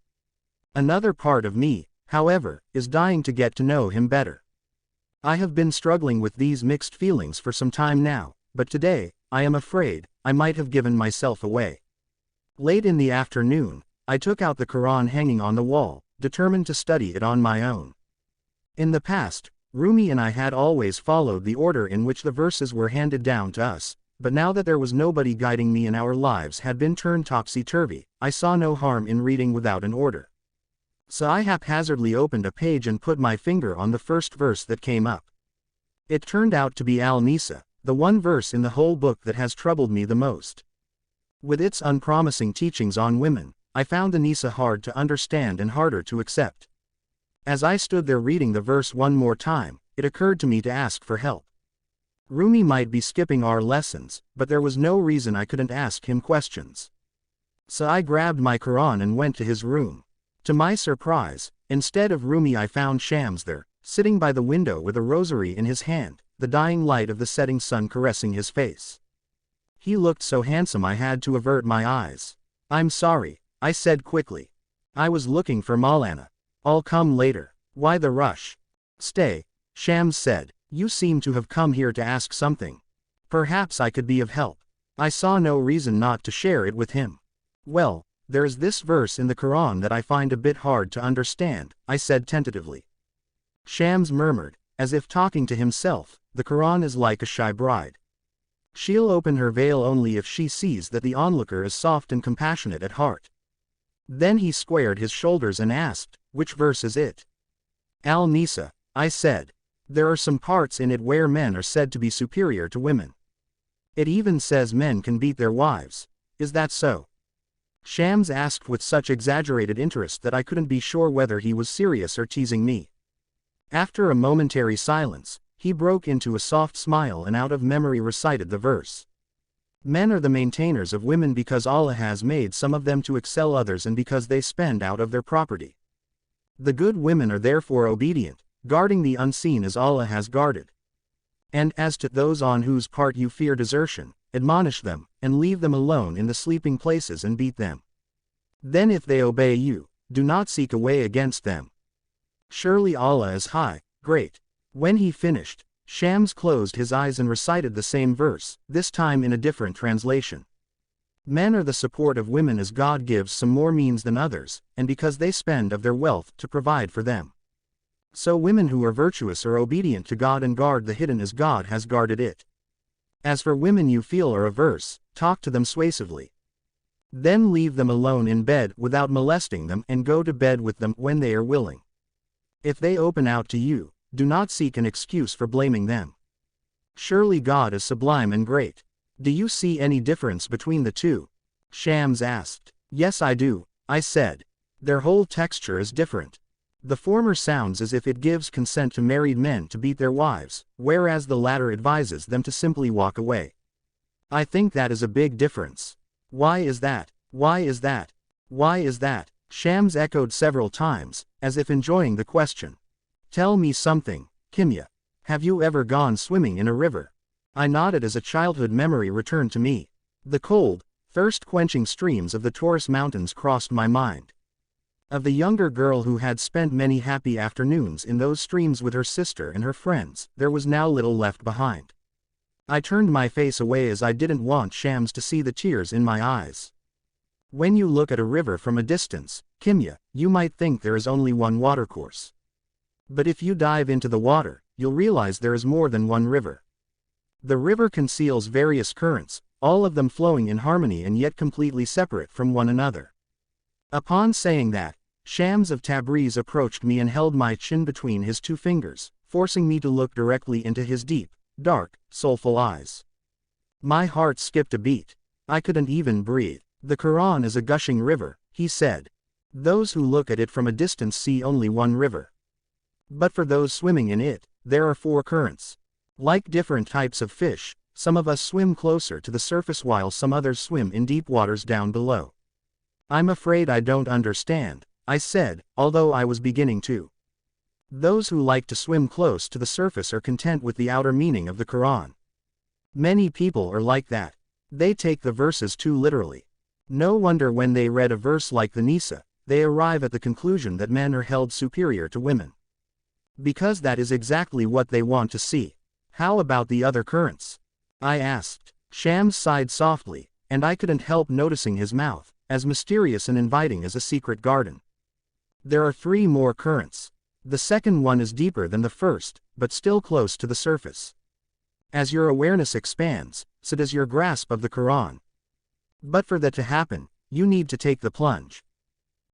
[SPEAKER 1] Another part of me, however, is dying to get to know him better. I have been struggling with these mixed feelings for some time now, but today, I am afraid, I might have given myself away. Late in the afternoon, I took out the Quran hanging on the wall, determined to study it on my own. In the past, Rumi and I had always followed the order in which the verses were handed down to us, but now that there was nobody guiding me and our lives had been turned topsy-turvy, I saw no harm in reading without an order. So I haphazardly opened a page and put my finger on the first verse that came up. It turned out to be Al-Nisa, the one verse in the whole book that has troubled me the most. With its unpromising teachings on women, I found the Nisa hard to understand and harder to accept. As I stood there reading the verse one more time, it occurred to me to ask for help. Rumi might be skipping our lessons, but there was no reason I couldn't ask him questions. So I grabbed my Quran and went to his room. To my surprise, instead of Rumi I found Shams there, sitting by the window with a rosary in his hand, the dying light of the setting sun caressing his face. He looked so handsome I had to avert my eyes. I'm sorry, I said quickly. I was looking for Maulana. I'll come later. Why the rush? Stay, Shams said. You seem to have come here to ask something. Perhaps I could be of help. I saw no reason not to share it with him. Well, there's this verse in the Quran that I find a bit hard to understand, I said tentatively. Shams murmured, as if talking to himself, the Quran is like a shy bride. She'll open her veil only if she sees that the onlooker is soft and compassionate at heart. Then he squared his shoulders and asked, "Which verse is it?" Al-Nisa, I said. There are some parts in it where men are said to be superior to women. It even says men can beat their wives. Is that so? Shams asked with such exaggerated interest that I couldn't be sure whether he was serious or teasing me. After a momentary silence, he broke into a soft smile and out of memory recited the verse. Men are the maintainers of women because Allah has made some of them to excel others and because they spend out of their property. The good women are therefore obedient, guarding the unseen as Allah has guarded. And as to those on whose part you fear desertion, admonish them, and leave them alone in the sleeping places and beat them. Then if they obey you, do not seek a way against them. Surely Allah is high, great. When he finished, Shams closed his eyes and recited the same verse, this time in a different translation. Men are the support of women as God gives some more means than others, and because they spend of their wealth to provide for them. So women who are virtuous are obedient to God and guard the hidden as God has guarded it. As for women you feel are averse, talk to them suasively. Then leave them alone in bed without molesting them and go to bed with them when they are willing. If they open out to you, do not seek an excuse for blaming them. Surely God is sublime and great. Do you see any difference between the two? Shams asked. Yes, I do, I said. Their whole texture is different. The former sounds as if it gives consent to married men to beat their wives, whereas the latter advises them to simply walk away. I think that is a big difference. Why is that? Why is that? Why is that? Shams echoed several times, as if enjoying the question. Tell me something, Kimya. Have you ever gone swimming in a river? I nodded as a childhood memory returned to me. The cold, thirst-quenching streams of the Taurus Mountains crossed my mind. Of the younger girl who had spent many happy afternoons in those streams with her sister and her friends, there was now little left behind. I turned my face away as I didn't want Shams to see the tears in my eyes. When you look at a river from a distance, Kimya, you might think there is only one watercourse. But if you dive into the water, you'll realize there is more than one river. The river conceals various currents, all of them flowing in harmony and yet completely separate from one another. Upon saying that, Shams of Tabriz approached me and held my chin between his two fingers, forcing me to look directly into his deep, dark, soulful eyes. My heart skipped a beat. I couldn't even breathe. The Quran is a gushing river, he said. Those who look at it from a distance see only one river. But for those swimming in it, there are 4 currents. Like different types of fish, some of us swim closer to the surface while some others swim in deep waters down below. I'm afraid I don't understand, I said, although I was beginning to. Those who like to swim close to the surface are content with the outer meaning of the Quran. Many people are like that. They take the verses too literally. No wonder when they read a verse like the Nisa, they arrive at the conclusion that men are held superior to women. Because that is exactly what they want to see. How about the other currents? I asked. Shams sighed softly, and I couldn't help noticing his mouth, as mysterious and inviting as a secret garden. There are 3 more currents. The second one is deeper than the first, but still close to the surface. As your awareness expands, so does your grasp of the Quran. But for that to happen, you need to take the plunge.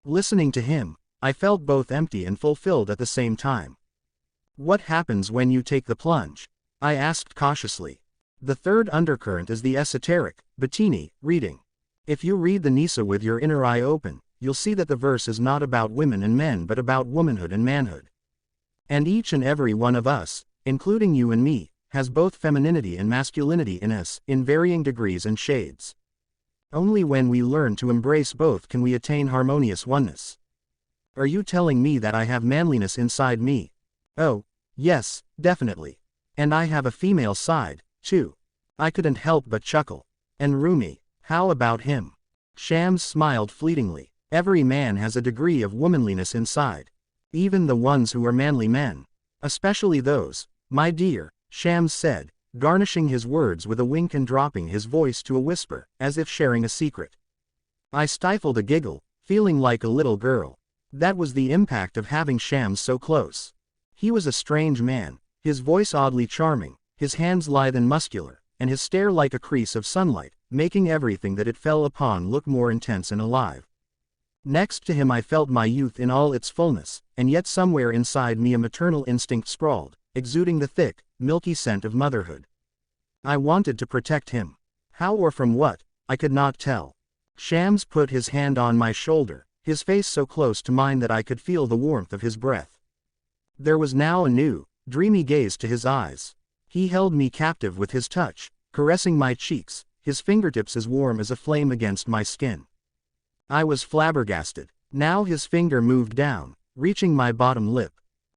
[SPEAKER 1] Listening to him, I felt both empty and fulfilled at the same time. What happens when you take the plunge? I asked cautiously. The third undercurrent is the esoteric, batini, reading. If you read the Nisa with your inner eye open, you'll see that the verse is not about women and men but about womanhood and manhood. And each and every one of us, including you and me, has both femininity and masculinity in us, in varying degrees and shades. Only when we learn to embrace both can we attain harmonious oneness. Are you telling me that I have manliness inside me? Oh, yes, definitely. And I have a female side, too. I couldn't help but chuckle. And Rumi, how about him? Shams smiled fleetingly. Every man has a degree of womanliness inside. Even the ones who are manly men. Especially those, my dear, Shams said, garnishing his words with a wink and dropping his voice to a whisper, as if sharing a secret. I stifled a giggle, feeling like a little girl. That was the impact of having Shams so close. He was a strange man, his voice oddly charming, his hands lithe and muscular, and his stare like a crease of sunlight, making everything that it fell upon look more intense and alive. Next to him I felt my youth in all its fullness, and yet somewhere inside me a maternal instinct sprawled, exuding the thick, milky scent of motherhood. I wanted to protect him. How or from what, I could not tell. Shams put his hand on my shoulder, his face so close to mine that I could feel the warmth of his breath. There was now a new, dreamy gaze to his eyes. He held me captive with his touch, caressing my cheeks, his fingertips as warm as a flame against my skin. I was flabbergasted. Now his finger moved down, reaching my bottom lip.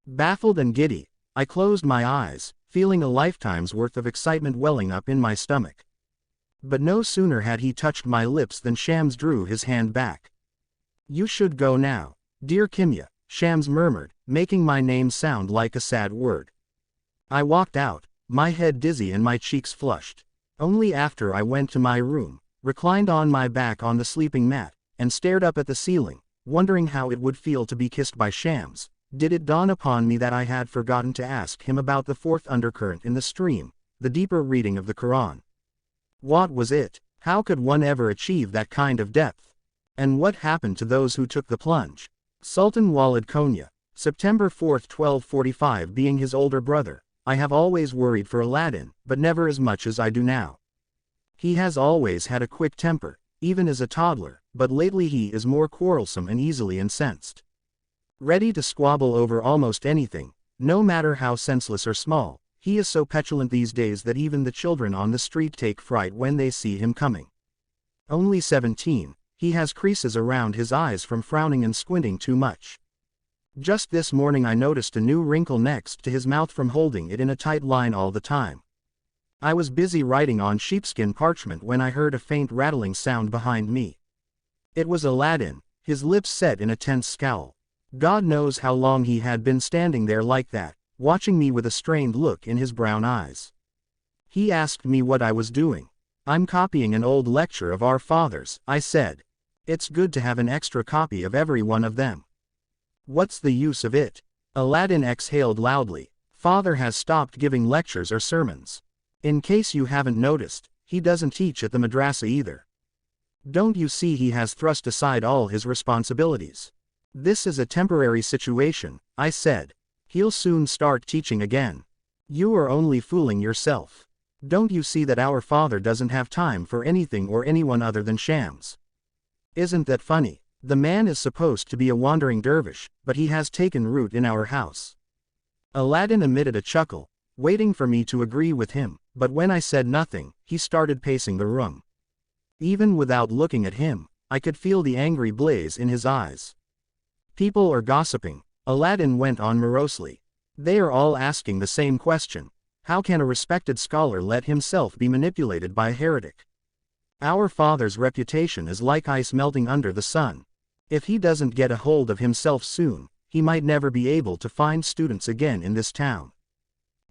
[SPEAKER 1] Baffled and giddy, I closed my eyes, feeling a lifetime's worth of excitement welling up in my stomach. But no sooner had he touched my lips than Shams drew his hand back. "You should go now, dear Kimya," Shams murmured, making my name sound like a sad word. I walked out, my head dizzy and my cheeks flushed. Only after I went to my room, reclined on my back on the sleeping mat, and stared up at the ceiling, wondering how it would feel to be kissed by Shams, did it dawn upon me that I had forgotten to ask him about the fourth undercurrent in the stream, the deeper reading of the Quran. What was it? How could one ever achieve that kind of depth? And what happened to those who took the plunge? Sultan Walid Konya, September 4, 1245. Being his older brother, I have always worried for Aladdin, but never as much as I do now. He has always had a quick temper, even as a toddler, but lately he is more quarrelsome and easily incensed. Ready to squabble over almost anything, no matter how senseless or small. He is so petulant these days that even the children on the street take fright when they see him coming. Only 17, he has creases around his eyes from frowning and squinting too much. Just this morning I noticed a new wrinkle next to his mouth from holding it in a tight line all the time. I was busy writing on sheepskin parchment when I heard a faint rattling sound behind me. It was Aladdin, his lips set in a tense scowl. God knows how long he had been standing there like that, watching me with a strained look in his brown eyes. He asked me what I was doing. "I'm copying an old lecture of our fathers," I said. "It's good to have an extra copy of every one of them." "What's the use of it?" Aladdin exhaled loudly. "Father has stopped giving lectures or sermons. In case you haven't noticed, he doesn't teach at the madrasa either. Don't you see he has thrust aside all his responsibilities?" "This is a temporary situation," I said. "He'll soon start teaching again. You are only fooling yourself. Don't you see that our father doesn't have time for anything or anyone other than Shams? Isn't that funny? The man is supposed to be a wandering dervish, but he has taken root in our house." Aladdin emitted a chuckle, waiting for me to agree with him, but when I said nothing, he started pacing the room. Even without looking at him, I could feel the angry blaze in his eyes. "People are gossiping," Aladdin went on morosely. "They are all asking the same question. How can a respected scholar let himself be manipulated by a heretic? Our father's reputation is like ice melting under the sun. If he doesn't get a hold of himself soon, he might never be able to find students again in this town.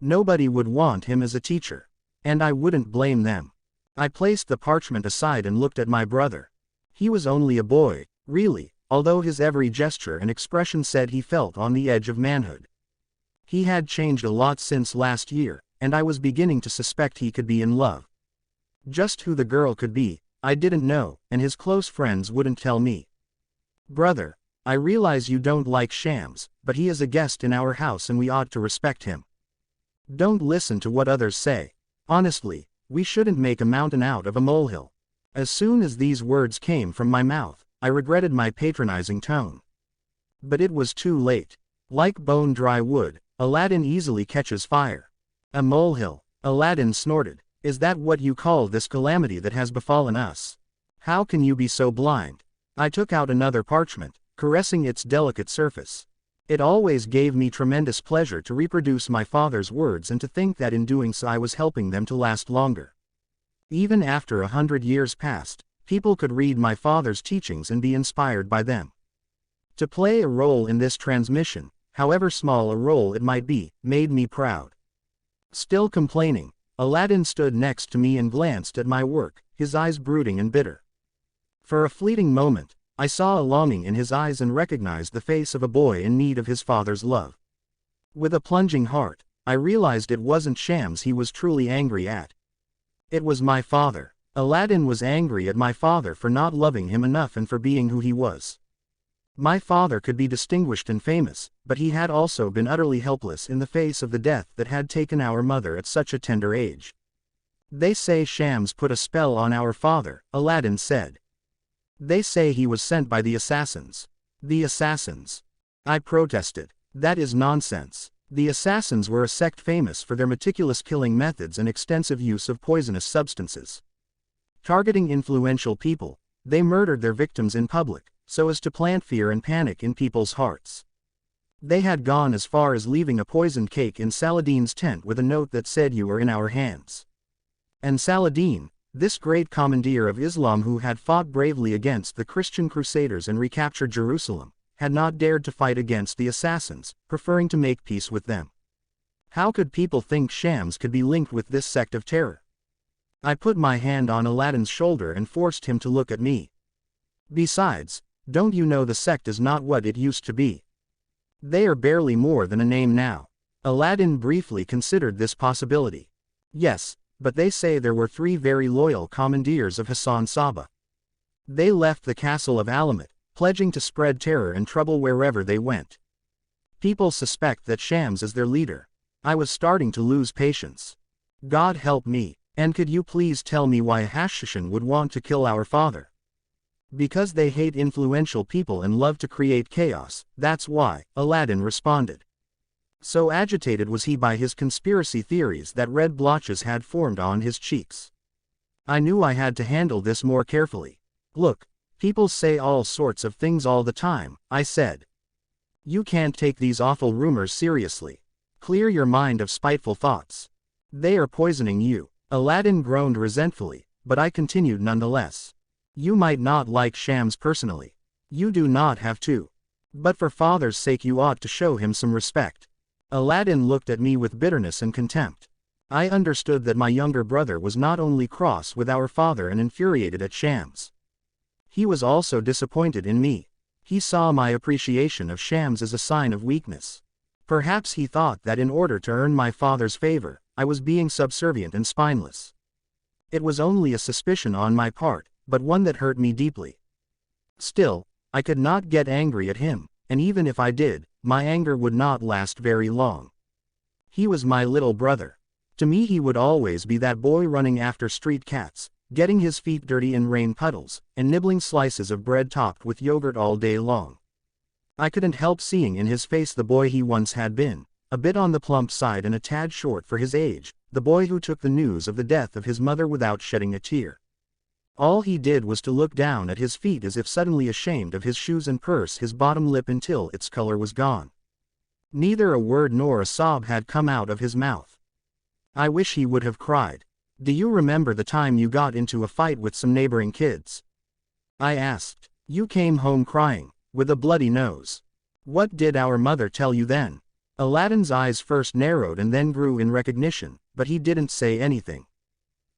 [SPEAKER 1] Nobody would want him as a teacher. And I wouldn't blame them." I placed the parchment aside and looked at my brother. He was only a boy, really, although his every gesture and expression said he felt on the edge of manhood. He had changed a lot since last year, and I was beginning to suspect he could be in love. Just who the girl could be, I didn't know, and his close friends wouldn't tell me. "Brother, I realize you don't like Shams, but he is a guest in our house and we ought to respect him. Don't listen to what others say. Honestly, we shouldn't make a mountain out of a molehill." As soon as these words came from my mouth, I regretted my patronizing tone. But it was too late. Like bone-dry wood, Aladdin easily catches fire. "A molehill," Aladdin snorted. "Is that what you call this calamity that has befallen us? How can you be so blind?" I took out another parchment, caressing its delicate surface. It always gave me tremendous pleasure to reproduce my father's words and to think that in doing so I was helping them to last longer. Even after 100 years passed, people could read my father's teachings and be inspired by them. To play a role in this transmission, however small a role it might be, made me proud. Still complaining, Aladdin stood next to me and glanced at my work, his eyes brooding and bitter. For a fleeting moment, I saw a longing in his eyes and recognized the face of a boy in need of his father's love. With a plunging heart, I realized it wasn't Shams he was truly angry at. It was my father. Aladdin was angry at my father for not loving him enough and for being who he was. My father could be distinguished and famous, but he had also been utterly helpless in the face of the death that had taken our mother at such a tender age. They say Shams put a spell on our father, Aladdin said. They say he was sent by the assassins. The assassins? I protested. That is nonsense. The assassins were a sect famous for their meticulous killing methods and extensive use of poisonous substances. Targeting influential people, they murdered their victims in public, so as to plant fear and panic in people's hearts. They had gone as far as leaving a poisoned cake in Saladin's tent with a note that said, "You are in our hands." And Saladin, this great commandeer of Islam who had fought bravely against the Christian crusaders and recaptured Jerusalem, had not dared to fight against the assassins, preferring to make peace with them. How could people think Shams could be linked with this sect of terror? I put my hand on Aladdin's shoulder and forced him to look at me. Besides, don't you know the sect is not what it used to be? They are barely more than a name now. Aladdin briefly considered this possibility. Yes, but they say there were 3 very loyal commandeers of Hassan Saba. They left the castle of Alamet, pledging to spread terror and trouble wherever they went. People suspect that Shams is their leader. I was starting to lose patience. God help me, and could you please tell me why a Hashishan would want to kill our father? Because they hate influential people and love to create chaos, that's why, Aladdin responded. So agitated was he by his conspiracy theories that red blotches had formed on his cheeks. I knew I had to handle this more carefully. Look, people say all sorts of things all the time, I said. You can't take these awful rumors seriously. Clear your mind of spiteful thoughts. They are poisoning you. Aladdin groaned resentfully, but I continued nonetheless. You might not like Shams personally. You do not have to. But for father's sake you ought to show him some respect. Aladdin looked at me with bitterness and contempt. I understood that my younger brother was not only cross with our father and infuriated at Shams. He was also disappointed in me. He saw my appreciation of Shams as a sign of weakness. Perhaps he thought that in order to earn my father's favor, I was being subservient and spineless. It was only a suspicion on my part, but one that hurt me deeply. Still, I could not get angry at him, and even if I did, my anger would not last very long. He was my little brother. To me he would always be that boy running after street cats, getting his feet dirty in rain puddles, and nibbling slices of bread topped with yogurt all day long. I couldn't help seeing in his face the boy he once had been, a bit on the plump side and a tad short for his age, the boy who took the news of the death of his mother without shedding a tear. All he did was to look down at his feet as if suddenly ashamed of his shoes and purse his bottom lip until its color was gone. Neither a word nor a sob had come out of his mouth. I wish he would have cried. Do you remember the time you got into a fight with some neighboring kids? I asked. You came home crying, with a bloody nose. What did our mother tell you then? Aladdin's eyes first narrowed and then grew in recognition, but he didn't say anything.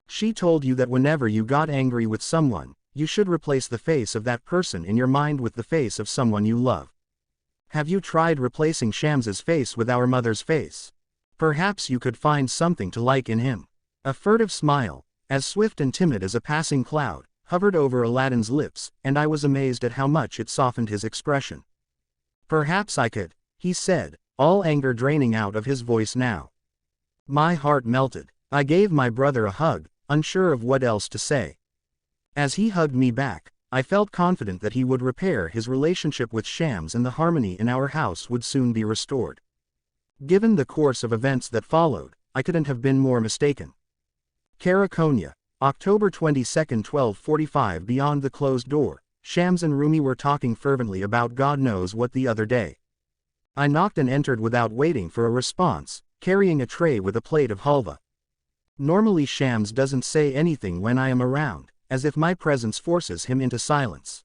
[SPEAKER 1] She told you that whenever you got angry with someone, you should replace the face of that person in your mind with the face of someone you love. Have you tried replacing Shams's face with our mother's face? Perhaps you could find something to like in him. A furtive smile, as swift and timid as a passing cloud, hovered over Aladdin's lips, and I was amazed at how much it softened his expression. Perhaps I could, he said, all anger draining out of his voice now. My heart melted. I gave my brother a hug, unsure of what else to say. As he hugged me back, I felt confident that he would repair his relationship with Shams and the harmony in our house would soon be restored. Given the course of events that followed, I couldn't have been more mistaken. Karakonya, October 22, 1245. Beyond the closed door, Shams and Rumi were talking fervently about God knows what the other day. I knocked and entered without waiting for a response, carrying a tray with a plate of halva. Normally Shams doesn't say anything when I am around, as if my presence forces him into silence.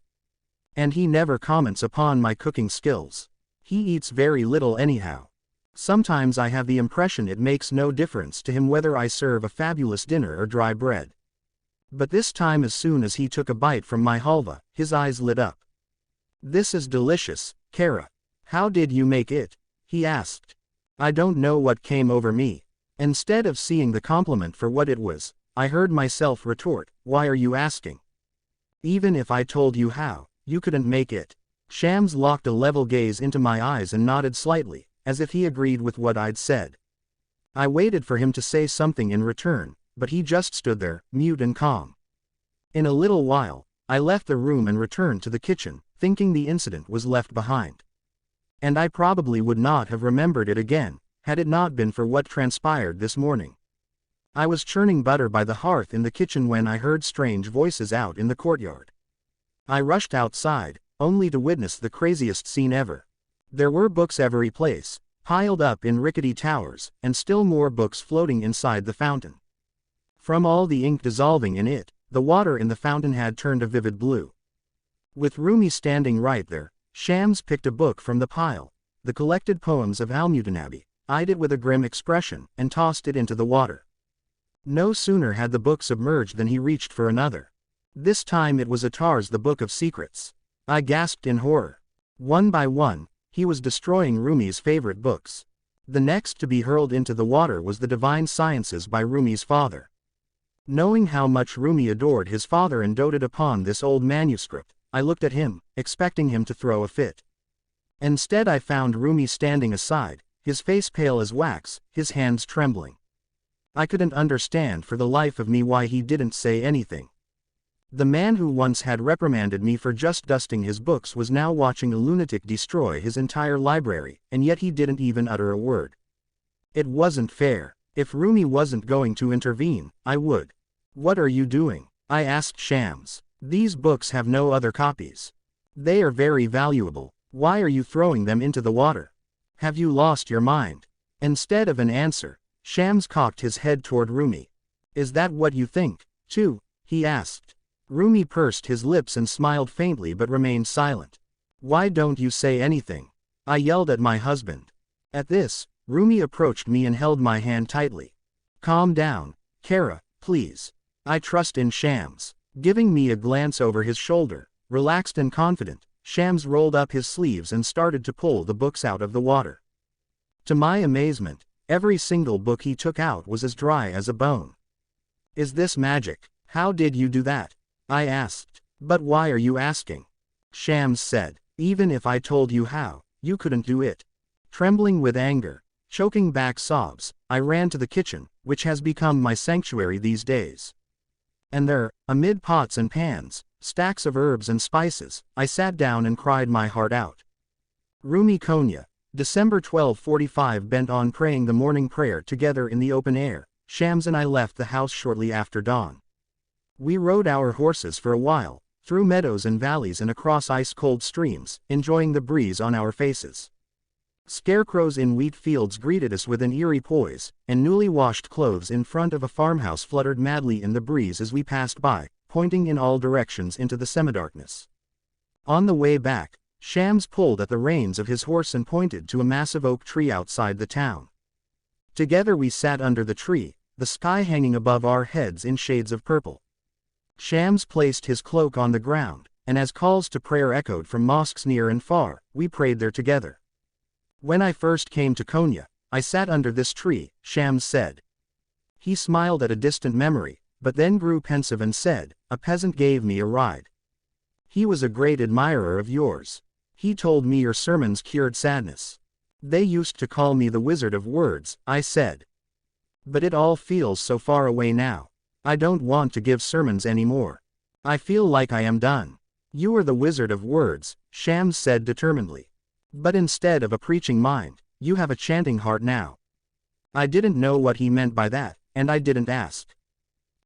[SPEAKER 1] And he never comments upon my cooking skills. He eats very little anyhow. Sometimes I have the impression it makes no difference to him whether I serve a fabulous dinner or dry bread. But this time as soon as he took a bite from my halva, his eyes lit up. This is delicious, Kara. How did you make it? He asked. I don't know what came over me. Instead of seeing the compliment for what it was, I heard myself retort, why are you asking? Even if I told you how, you couldn't make it. Shams locked a level gaze into my eyes and nodded slightly, as if he agreed with what I'd said. I waited for him to say something in return, but he just stood there, mute and calm. In a little while, I left the room and returned to the kitchen, thinking the incident was left behind. And I probably would not have remembered it again, had it not been for what transpired this morning. I was churning butter by the hearth in the kitchen when I heard strange voices out in the courtyard. I rushed outside, only to witness the craziest scene ever. There were books every place, piled up in rickety towers, and still more books floating inside the fountain. From all the ink dissolving in it, the water in the fountain had turned a vivid blue. With Rumi standing right there, Shams picked a book from the pile, the collected poems of Al-Mutanabbi, eyed it with a grim expression, and tossed it into the water. No sooner had the book submerged than he reached for another. This time it was Attar's The Book of Secrets. I gasped in horror. One by one, he was destroying Rumi's favorite books. The next to be hurled into the water was the Divine Sciences by Rumi's father. Knowing how much Rumi adored his father and doted upon this old manuscript, I looked at him, expecting him to throw a fit. Instead I found Rumi standing aside, his face pale as wax, his hands trembling. I couldn't understand for the life of me why he didn't say anything. The man who once had reprimanded me for just dusting his books was now watching a lunatic destroy his entire library, and yet he didn't even utter a word. It wasn't fair. If Rumi wasn't going to intervene, I would. "What are you doing?" I asked Shams. "These books have no other copies. They are very valuable. Why are you throwing them into the water? Have you lost your mind?" Instead of an answer, Shams cocked his head toward Rumi. "Is that what you think, too?" he asked. Rumi pursed his lips and smiled faintly but remained silent. "Why don't you say anything?" I yelled at my husband. At this, Rumi approached me and held my hand tightly. "Calm down, Kara, please. I trust in Shams." Giving me a glance over his shoulder, relaxed and confident, Shams rolled up his sleeves and started to pull the books out of the water. To my amazement, every single book he took out was as dry as a bone. "Is this magic? How did you do that?" I asked. "But why are you asking?" Shams said. "Even if I told you how, you couldn't do it." Trembling with anger, choking back sobs, I ran to the kitchen, which has become my sanctuary these days. And there, amid pots and pans, stacks of herbs and spices, I sat down and cried my heart out. Rumi Konya, December 1245. Bent on praying the morning prayer together in the open air, Shams and I left the house shortly after dawn. We rode our horses for a while, through meadows and valleys and across ice-cold streams, enjoying the breeze on our faces. Scarecrows in wheat fields greeted us with an eerie poise, and newly washed clothes in front of a farmhouse fluttered madly in the breeze as we passed by, pointing in all directions into the semidarkness. On the way back, Shams pulled at the reins of his horse and pointed to a massive oak tree outside the town. Together we sat under the tree, the sky hanging above our heads in shades of purple. Shams placed his cloak on the ground, and as calls to prayer echoed from mosques near and far, we prayed there together. "When I first came to Konya, I sat under this tree," Shams said. He smiled at a distant memory, but then grew pensive and said, "A peasant gave me a ride. He was a great admirer of yours. He told me your sermons cured sadness. They used to call me the Wizard of Words," I said. "But it all feels so far away now. I don't want to give sermons anymore. I feel like I am done." "You are the Wizard of Words," Shams said determinedly. "But instead of a preaching mind, you have a chanting heart now." I didn't know what he meant by that, and I didn't ask.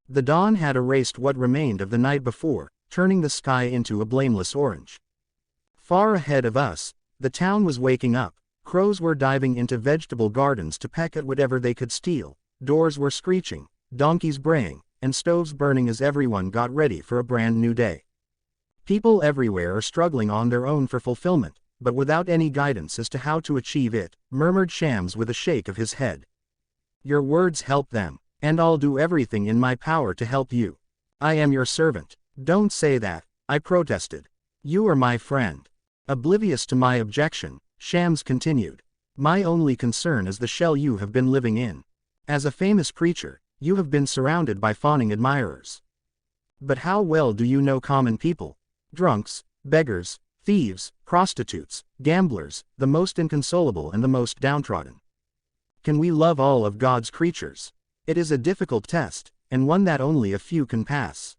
[SPEAKER 1] The dawn had erased what remained of the night before, turning the sky into a blameless orange. Far ahead of us, the town was waking up. Crows were diving into vegetable gardens to peck at whatever they could steal, doors were screeching, donkeys braying, and stoves burning as everyone got ready for a brand new day. People everywhere are struggling on their own for fulfillment, but without any guidance as to how to achieve it, murmured Shams with a shake of his head. "Your words help them, and I'll do everything in my power to help you. I am your servant." "Don't say that," I protested. "You are my friend." Oblivious to my objection, Shams continued. "My only concern is the shell you have been living in. As a famous preacher, you have been surrounded by fawning admirers. But how well do you know common people? Drunks, beggars, thieves, prostitutes, gamblers, the most inconsolable and the most downtrodden. Can we love all of God's creatures? It is a difficult test, and one that only a few can pass.